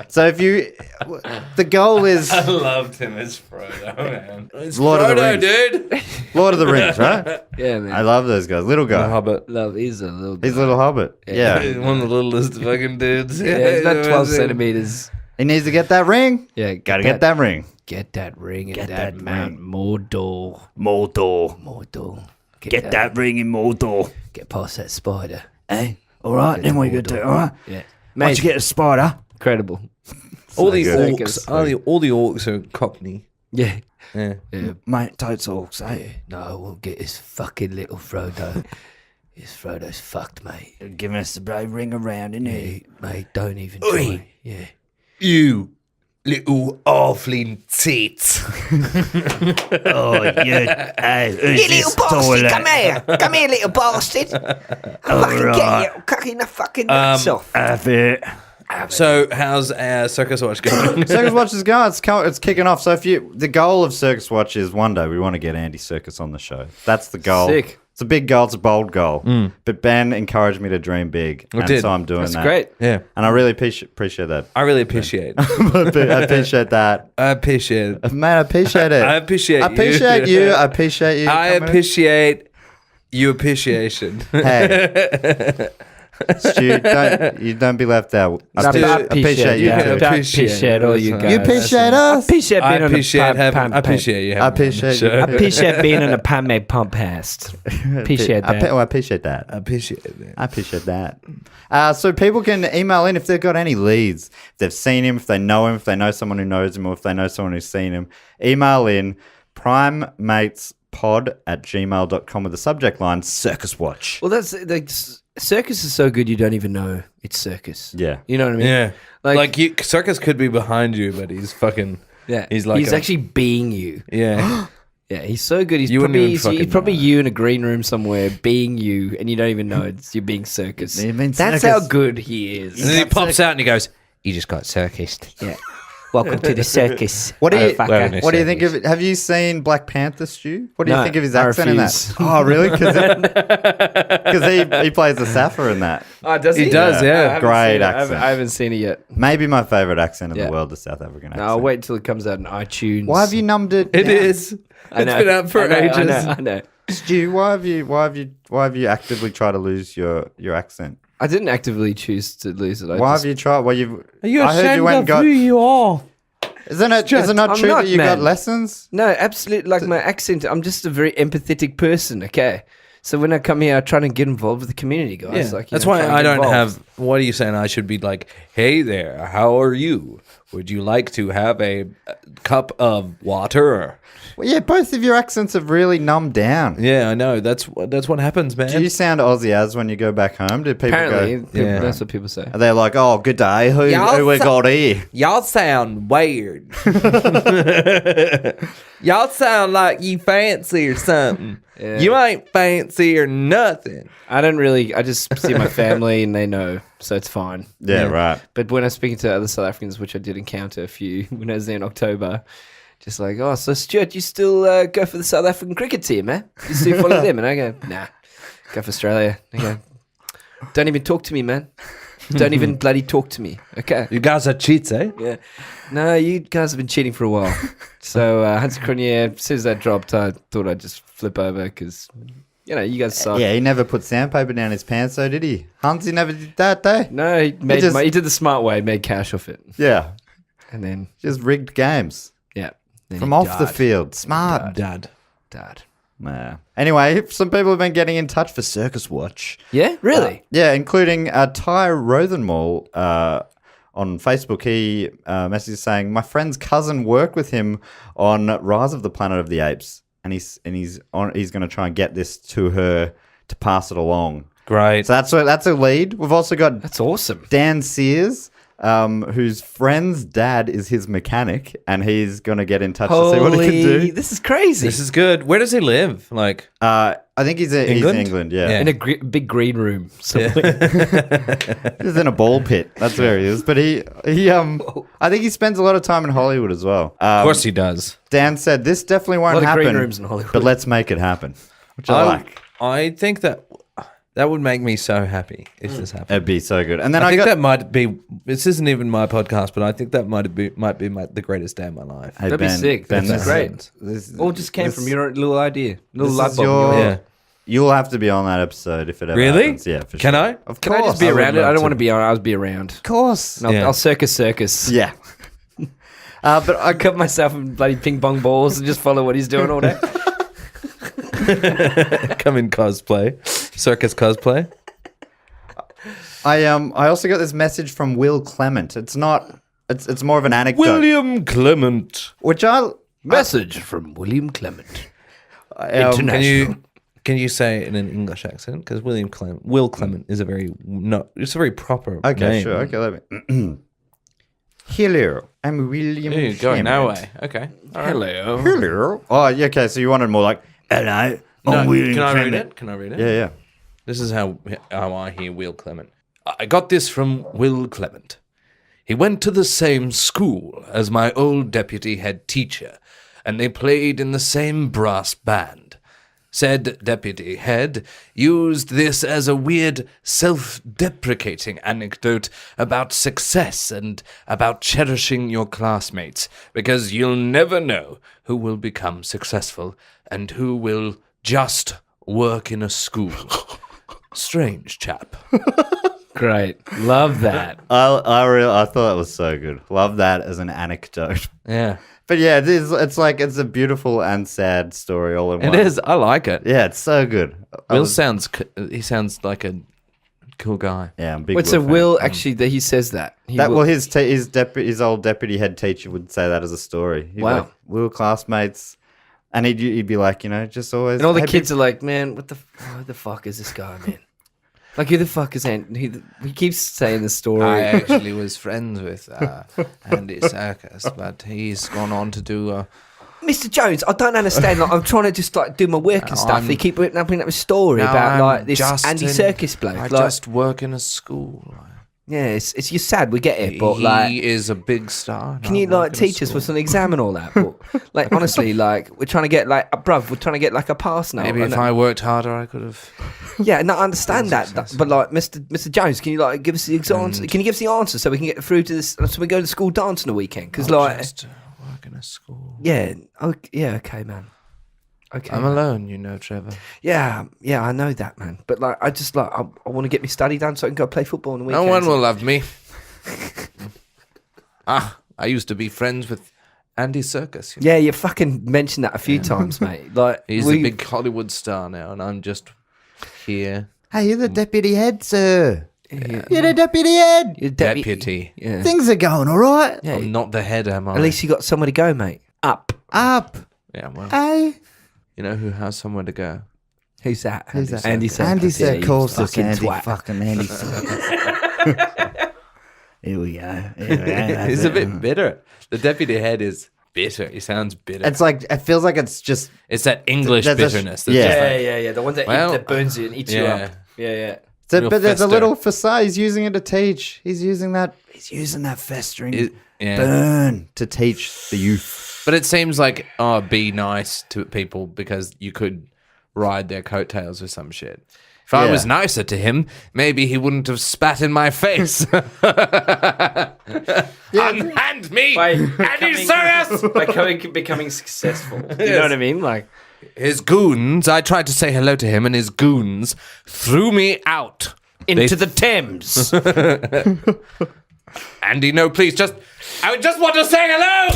So the goal is I loved him as Frodo, man. It's Lord of the Frodo, Rings. dude. Lord of the Rings, right? Yeah, man. I love those guys. Little guy. Hobbit. Love is a little. He's a little hobbit. Yeah. One of the littlest fucking dudes. Yeah, he's about 12 centimeters. He needs to get that ring. Yeah, Gotta get that ring. Get that ring Get and that that Mount ring. Mordor. Mordor. Mordor. Get that ring in Mordor. Get past that spider. Hey, all right, Get then to what you gonna do? All right. Yeah, Once you get a spider, incredible. All the good. orcs, all the orcs are Cockney. Yeah, Yeah. yeah. mate, total, say. No, we'll get his fucking little Frodo. His Frodo's fucked, mate. Giving us the brave ring around, isn't Yeah, he? mate, don't even Oi. try. Yeah. You little halfling tits. Oh, yeah. Hey, who's this toilet? Come here, little bastard. I'll fucking get you. Cutting the fucking nuts off. Have it. So how's Circus Watch going? Circus Watch is going. It's kicking off. So the goal of Circus Watch is one day we want to get Andy Serkis on the show. That's the goal. Sick. It's a big goal. It's a bold goal. But Ben encouraged me to dream big, and did. so I'm doing That's that. great. Yeah. And I really appreciate that. I really appreciate it. I appreciate that. I appreciate it. Man, I appreciate it. I appreciate I appreciate you. you. I appreciate you. I coming in. appreciate your appreciation. Hey, Stu, don't be left out. I Stu, appreciate you. you. too. Appreciate all you guys. You appreciate us. Appreciate I being on appreciate the having. I appreciate you. I appreciate you. I appreciate being on a Primate Pumpcast. Appreciate that. I appreciate that. I appreciate it. I appreciate that. So people can email in if they've got any leads, if they've seen him, if they know him, if they know someone who knows him, or if they know someone who's seen him. Email in primatespod@gmail.com with the subject line Circus Watch. Well, that's like Circus is so good you don't even know it's Circus. Yeah. You know what I mean? Yeah. Like Circus could be behind you, but he's fucking. yeah. He's like he's actually being you. Yeah. Yeah, he's so good. He's You wouldn't probably even fucking he's probably know. you in a green room somewhere being you, and you don't even know it's you being Circus. You mean That's Circus? how good he And is. then he pops out and he goes, "You just got circused." Yeah. Welcome to the circus. What do you motherfucker. What do you think of it? Have you seen Black Panther, Stu? What do you No, think of his I accent in refuse. that? Oh, really? Because he plays the Sapphire in that. Oh, does He does, yeah. I haven't Great seen it. accent. I haven't seen it yet. Maybe my favorite accent in Yeah. the world, the South African accent. No, I'll wait until it comes out on iTunes. Why have you numbed it? It down? is. I It's know. been out for I know, ages. I know. Stu, why have you actively tried to lose your accent? I didn't actively choose to lose it. Why have you tried? Well, you've. Are you I heard ashamed you went and of got. who you are? Isn't it not I'm true not, that you got man. lessons? No, absolutely. Like my accent, I'm just a very empathetic person. Okay, so when I come here, I try to get involved with the community, guys. Yeah. Like, That's try why and I get don't involved. have. What are you saying? I should be like, hey there, how are you? Would you like to have a cup of water? Well, yeah, both of your accents have really numbed down. Yeah, I know. That's what happens, man. Do you sound Aussie as when you go back home? Do people Apparently, go? people, Yeah. that's what people say. Are they like, oh, good day? Who we got here? Y'all sound weird. Y'all sound like you fancy or something. Yeah. You ain't fancy or nothing. I don't really. I just see my family and they know, so it's fine. Yeah, right. But when I'm speaking to other South Africans, which I did encounter a few when I was there in October, just like, oh, so Stuart, you still go for the South African cricket team, eh? You still follow them? And I go, nah, go for Australia. They go, Don't even talk to me, man. Don't even bloody talk to me. Okay. You guys are cheats, eh? Yeah. No, you guys have been cheating for a while. So Hans Cronier, as soon as that dropped, I thought I'd just flip over because, you know, you guys suck. Yeah, he never put sandpaper down his pants, though, did he? Hansi never did that, though. No, he did the smart way, made cash off it. Yeah, And then, just rigged games yeah. Then from he off the died. field. Smart. Dad. Dad. Nah. Anyway, some people have been getting in touch for Circus Watch. Yeah? Really? Yeah, including Ty Rothenmall on Facebook. He messaged saying, "My friend's cousin worked with him on Rise of the Planet of the Apes, and he's going to try and get this to her to pass it along." Great. So that's a lead. We've also got That's awesome. Dan Sears, whose friend's dad is his mechanic, and he's going to get in touch to see what he can do. This is crazy. This is good. Where does he live? Like, I think he's in England, yeah. in a big green room. somewhere. He's in a ball pit. That's where he is. But he I think he spends a lot of time in Hollywood as well. of course he does. Dan said, "This definitely A won't lot of green happen, rooms in Hollywood. but let's make it happen," which I like. I think that would make me so happy if this happened. It'd be so good. And then I I think got... that might be. This isn't even my podcast, but I think that might be the greatest day of my life. Hey, That'd be sick. That'd be great. All just came from your little idea. Little this light is bulb. your- in your Yeah. head. You'll have to be on that episode if it ever Really? happens. Yeah, for Can sure. I? Of Can I just course. be I would around it? love I don't to. want to be on. I'll be around. Of course. And Yeah. I'll circus. Yeah. But I cover myself in bloody ping pong balls and just follow what he's doing all day. Come in cosplay, circus cosplay. I also got this message from Will Clement. It's more of an anecdote. William Clement. Which Message from William Clement. Can you say it in an English accent? Because Will Clement is it's a very proper Okay, name. sure. Okay, let me. Hello, I'm William You're going Clement. that way. Okay. All right. Hello. Hello. Oh, yeah, okay, so you wanted more like, hello, No, I'm William can I read Clement. it? Can I read it? Yeah, yeah. This is how I hear Will Clement. I got this from Will Clement. He went to the same school as my old deputy head teacher, and they played in the same brass band. Said deputy head used this as a weird self-deprecating anecdote about success and about cherishing your classmates, because you'll never know who will become successful and who will just work in a school. Strange chap. Great. Love that. I thought it was so good. Love that as an anecdote. Yeah. But yeah, it's a beautiful and sad story all in It one. is. I like it. Yeah, it's so good. Will sounds like a cool guy. Yeah, I'm a big Wait, so fan. Will actually, that he says that. His old deputy head teacher would say that as a story. He'd be Wow. like, we were classmates, and he'd be like, just always. And all the "Hey, kids are like, man, who the fuck is this guy, man? Like, who the fuck is Ant? He keeps saying the story. I actually was friends with Andy Serkis, but he's gone on to do. Mr. Jones, I don't understand. Like, I'm trying to just like do my work and stuff. I'm- You keep bringing up a story No, about I'm like this just Andy in- Serkis bloke. I Like, just work in a school. yeah, it's you're sad. We get it, but like, He is a big star. and can I you work like in a teach us school. what's an exam and all that? But like, honestly, like we're trying to get like, bruv, we're trying to get like a pass now. Maybe And, if I worked harder, I could have. yeah, no, I understand that. But like, Mr. Jones, can you like give us the answer? Can you give us the answer so we can get through to this? So we go to school dance on the weekend? Because like, Just work in a school. yeah, okay, man. Okay, I'm alone, Trevor. yeah, I know that, man. But like, I just like, I want to get my study done so I can go play football on the No weekend. one will love me. I used to be friends with Andy Serkis. Yeah, you fucking mentioned that a few times, mate. Like, He's a big Hollywood star now, and I'm just here. Hey, you're the deputy head, sir. Yeah. You're the deputy head. You're Deputy. Yeah. Things are going all right. Yeah. I'm not the head, am I? At least you got somewhere to go, mate. Up. Up. Yeah, well, Hey. you know who has somewhere to go? Who's that? Who's that? Andy Serkis. Andy Yeah, said, you calls us fucking Andy twat. fucking Andy Serkis. Here we go. He's a bit bitter. The deputy head is bitter. He sounds bitter. It's like, it feels like it's just, It's that English There's a- bitterness. That's yeah. just like, Yeah. The one that, Well, that burns you and eats you yeah. up. Yeah. Real but there's a fester. little facade. He's using it to teach. He's using that festering yeah. burn to teach the youth. But it seems like, be nice to people because you could ride their coattails or some shit. If I was nicer to him, maybe he wouldn't have spat in my face. Unhand me, Andysaurus! By becoming successful. You know what I mean? Like, His goons, I tried to say hello to him, and his goons threw me out. Into the Thames. Andy, no, please, I just want to say hello!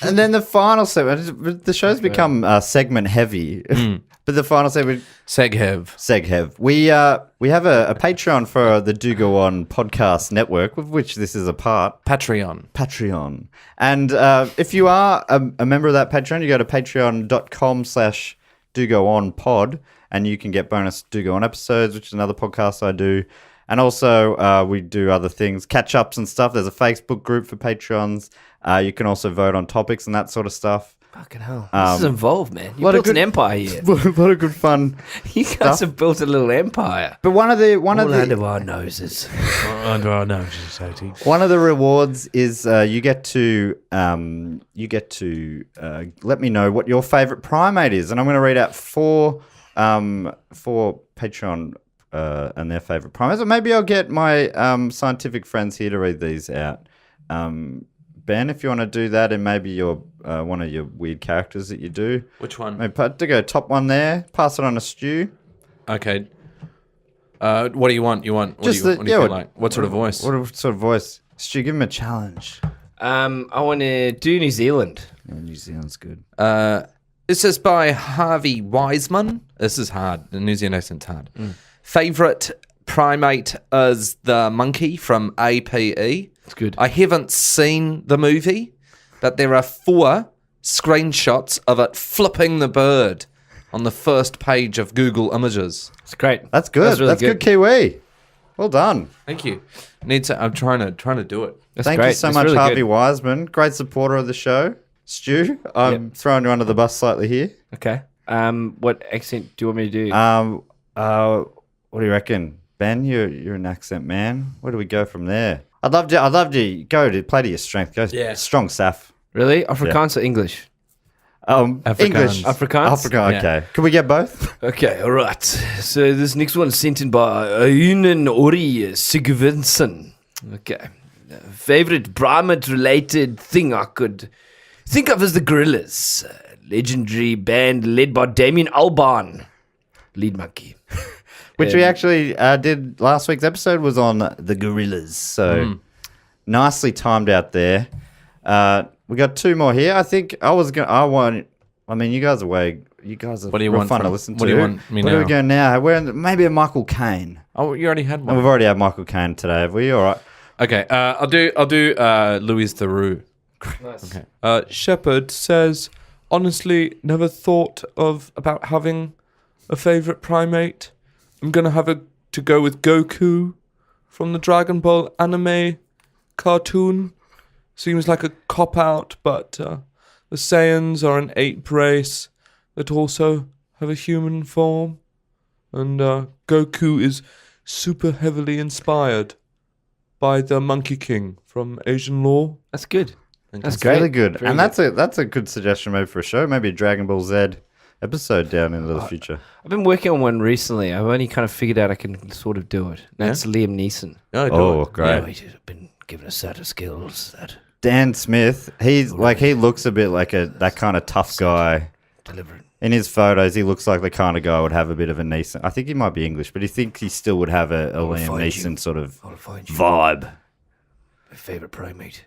And then the final segment, the show's become segment heavy, but the final segment, Seghev. we have a Patreon for the Do Go On podcast network, of which this is a part. Patreon. And if you are a member of that Patreon, you go to patreon.com/dogoonpod, and you can get bonus Do Go On episodes, which is another podcast I do. And also, we do other things, catch-ups and stuff. There's a Facebook group for Patreons. You can also vote on topics and that sort of stuff. Fucking hell. This is involved, man. You lot of built an good- empire here. A lot of good fun. You guys have built a little empire. But one of the All under our noses. Under our noses, Ati. one of the rewards is you get to let me know what your favorite primate is, and I'm going to read out four Patreon and their favorite primates. Or maybe I'll get my scientific friends here to read these out. Ben, if you want to do that, and maybe your one of your weird characters that you do. Which one? Maybe to go top one there. Pass it on to Stu. Okay. What do you want? What do you feel like? What sort of voice? What sort of voice? Stu, give him a challenge. I want to do New Zealand. Yeah, New Zealand's good. This is by Harvey Wiseman. This is hard. The New Zealand accent's hard. Favorite primate is the monkey from APE. it's good. I haven't seen the movie, but there are 4 screenshots of it flipping the bird on the first page of Google Images. It's great. That's good. That's really That's good Kiwi. Well done. Thank you. I'm trying to do it. That's Thank great. you so That's much, really Harvey good. Wiseman. Great supporter of the show. Stu, I'm throwing you under the bus slightly here. Okay. What accent do you want me to do? What do you reckon, Ben? You're an accent man. Where do we go from there? I'd love to go to play to your strength. Go strong Saf. Really? Afrikaans or English? English. Afrikaans? Afrikaans. Okay. Can we get both? Okay, all right. So this next one's sent in by Unen Ori Sigurvinsson. Okay. Favorite primate-related thing I could think of as the Gorillas. Legendary band led by Damien Albarn. Lead monkey. Which we actually did last week's episode was on the Gorillas. So nicely timed out there. We got 2 more here. I think I mean, you guys are What do you real want fun to from- listen to. what do you want me Where do we now? go now? Maybe a Michael Caine. Oh, you already had And one. we've already had Michael Caine today, have we? All right. Okay, I'll do Louis Theroux. Nice. Okay. Shepard says, honestly, never thought about having a favorite primate. I'm gonna to go with Goku from the Dragon Ball anime cartoon. Seems like a cop out, but the Saiyans are an ape race that also have a human form, and Goku is super heavily inspired by the Monkey King from Asian lore. That's good. That's It's great. really good. Very And good. that's a good suggestion maybe for a show. Maybe a Dragon Ball Z episode down into the future. I've been working on one recently. I've only kind of figured out I can sort of do it. That's Liam Neeson. Oh, great. He's been given a set of skills that Dan Smith, he looks a bit like that kind of tough guy. deliver. In his photos, he looks like the kind of guy who would have a bit of a Neeson. I think he might be English, but he thinks he still would have a Liam find Neeson you. sort of I'll find you. vibe. My favorite primate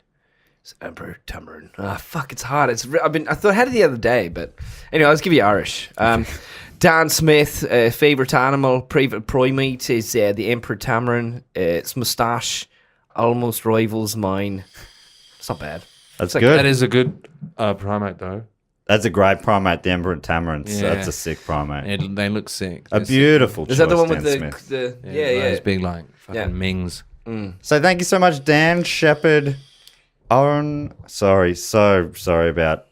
is Emperor Tamarin. Fuck, it's hard. I thought I had it the other day, but anyway, I'll just give you Irish. Dan Smith, favorite animal, primate is the Emperor Tamarin. Its moustache almost rivals mine. It's not bad. That's like- good. That is a good primate, though. That's a great primate, the Emperor Tamarins. Yeah. That's a sick primate. They look sick. A beautiful choice, Is that the one with Dan the, Smith. Those big, like, fucking Yeah. Mings. So thank you so much, Dan Shepard. Aaron, sorry about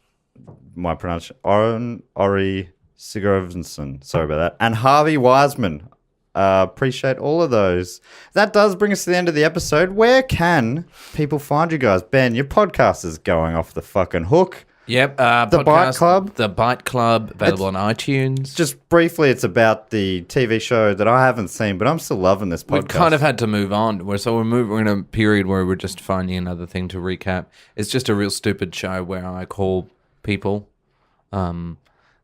my pronunciation. Aaron Ori Sigurvinsson. Sorry about that. And Harvey Wiseman. Appreciate all of those. That does bring us to the end of the episode. Where can people find you guys? Ben, your podcast is going off the fucking hook. Yep. The Bite Club? The Bite Club, available on iTunes. Just briefly, it's about the TV show that I haven't seen, but I'm still loving this podcast. We've kind of had to move on. We're in a period where we're just finding another thing to recap. It's just a real stupid show where I call people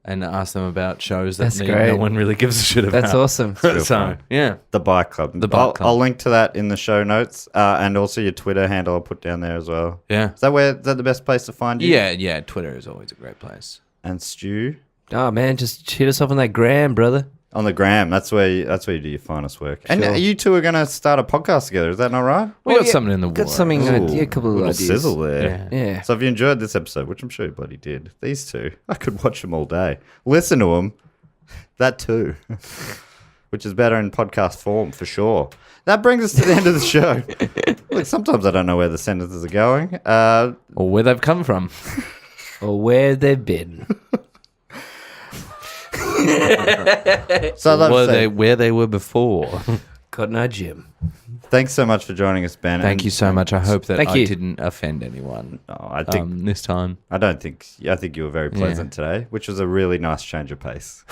and ask them about shows that no one really gives a shit about. That's awesome. So, yeah. The Bike Club. I'll link to that in the show notes, and also your Twitter handle I'll put down there as well. Yeah. Is that the best place to find you? Yeah. Twitter is always a great place. And Stu? Oh man, just hit us up on that gram, brother. On the gram, that's where you do your finest work. And you two are going to start a podcast together, is that not right? We got something in the Got works. something, Ooh, a couple of little ideas. sizzle there. Yeah. So if you enjoyed this episode, which I'm sure you bloody did, these two, I could watch them all day. Listen to them, that too, which is better in podcast form for sure. That brings us to the end of the show. Look, sometimes I don't know where the sentences are going. Or where they've come from. Or where they've been. So I'd love to say, Where they were before. Cotton Eye Jim. thanks so much for joining us, Ben. Thank you so much. I hope that Thank I you. didn't offend anyone I think this time. I think you were very pleasant today, which was a really nice change of pace.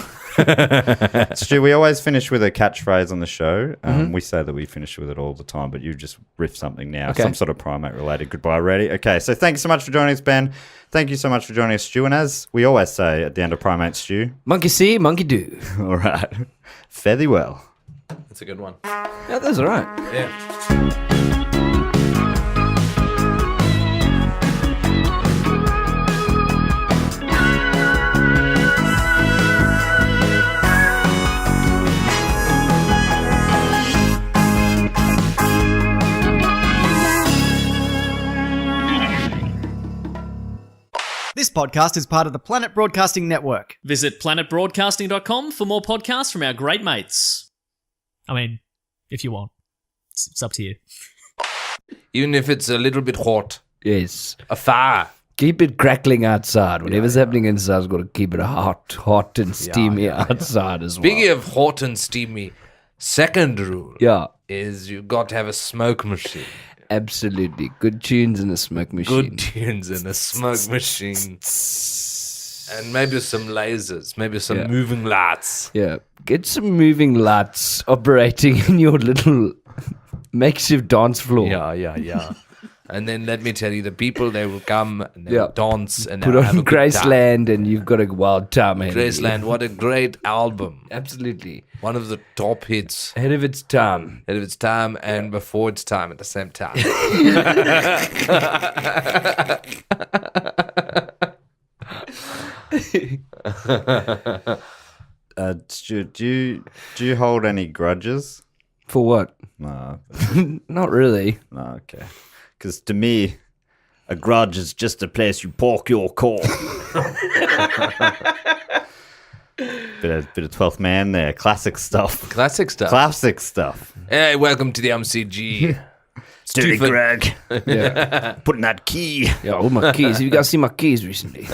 Stu, we always finish with a catchphrase on the show. We say that we finish with it all the time, but you just riff something now, Okay. some sort of primate related. Goodbye, ready? Okay, so thanks so much for joining us, Ben. Thank you so much for joining us, Stu. And as we always say at the end of Primate Stu, Monkey see, monkey do. all right, fare thee well. That's a good one. Yeah, that's all right. Yeah. This podcast is part of the Planet Broadcasting Network. Visit planetbroadcasting.com for more podcasts from our great mates. I mean, if you want. It's up to you. Even if it's a little bit hot. Yes. A fire. Keep it crackling outside. Whatever's happening inside, got to keep it hot and steamy outside as well. Speaking of hot and steamy, second rule Yeah, is you got to have a smoke machine. absolutely. Good tunes in the smoke machine. Good tunes in a smoke machine. And maybe some lasers, maybe some moving lights. Yeah. Get some moving lights operating in your little makeshift dance floor. Yeah. And then let me tell you, the people, they will come and they will dance and Put they'll have on a good time. Graceland and you've got a wild time. ahead of you. Graceland, what a great album. Absolutely. One of the top hits. Ahead of its time. Ahead of its time and before its time at the same time. Stu, do you hold any grudges? For what? No, Not really. no, okay. Because to me, a grudge is just a place you pork your core. bit of 12th man there. Classic stuff. Classic stuff. Classic stuff. Hey, welcome to the MCG. Dirty Stupid. Greg. Yeah. Putting that key. Yeah, all my keys. Have you guys seen my keys recently?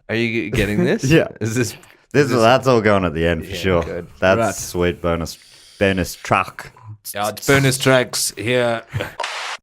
Are you getting this? Yeah. Is this... That's all going at the end for sure. good. That's Right. sweet bonus track. Yeah, it's bonus tracks here.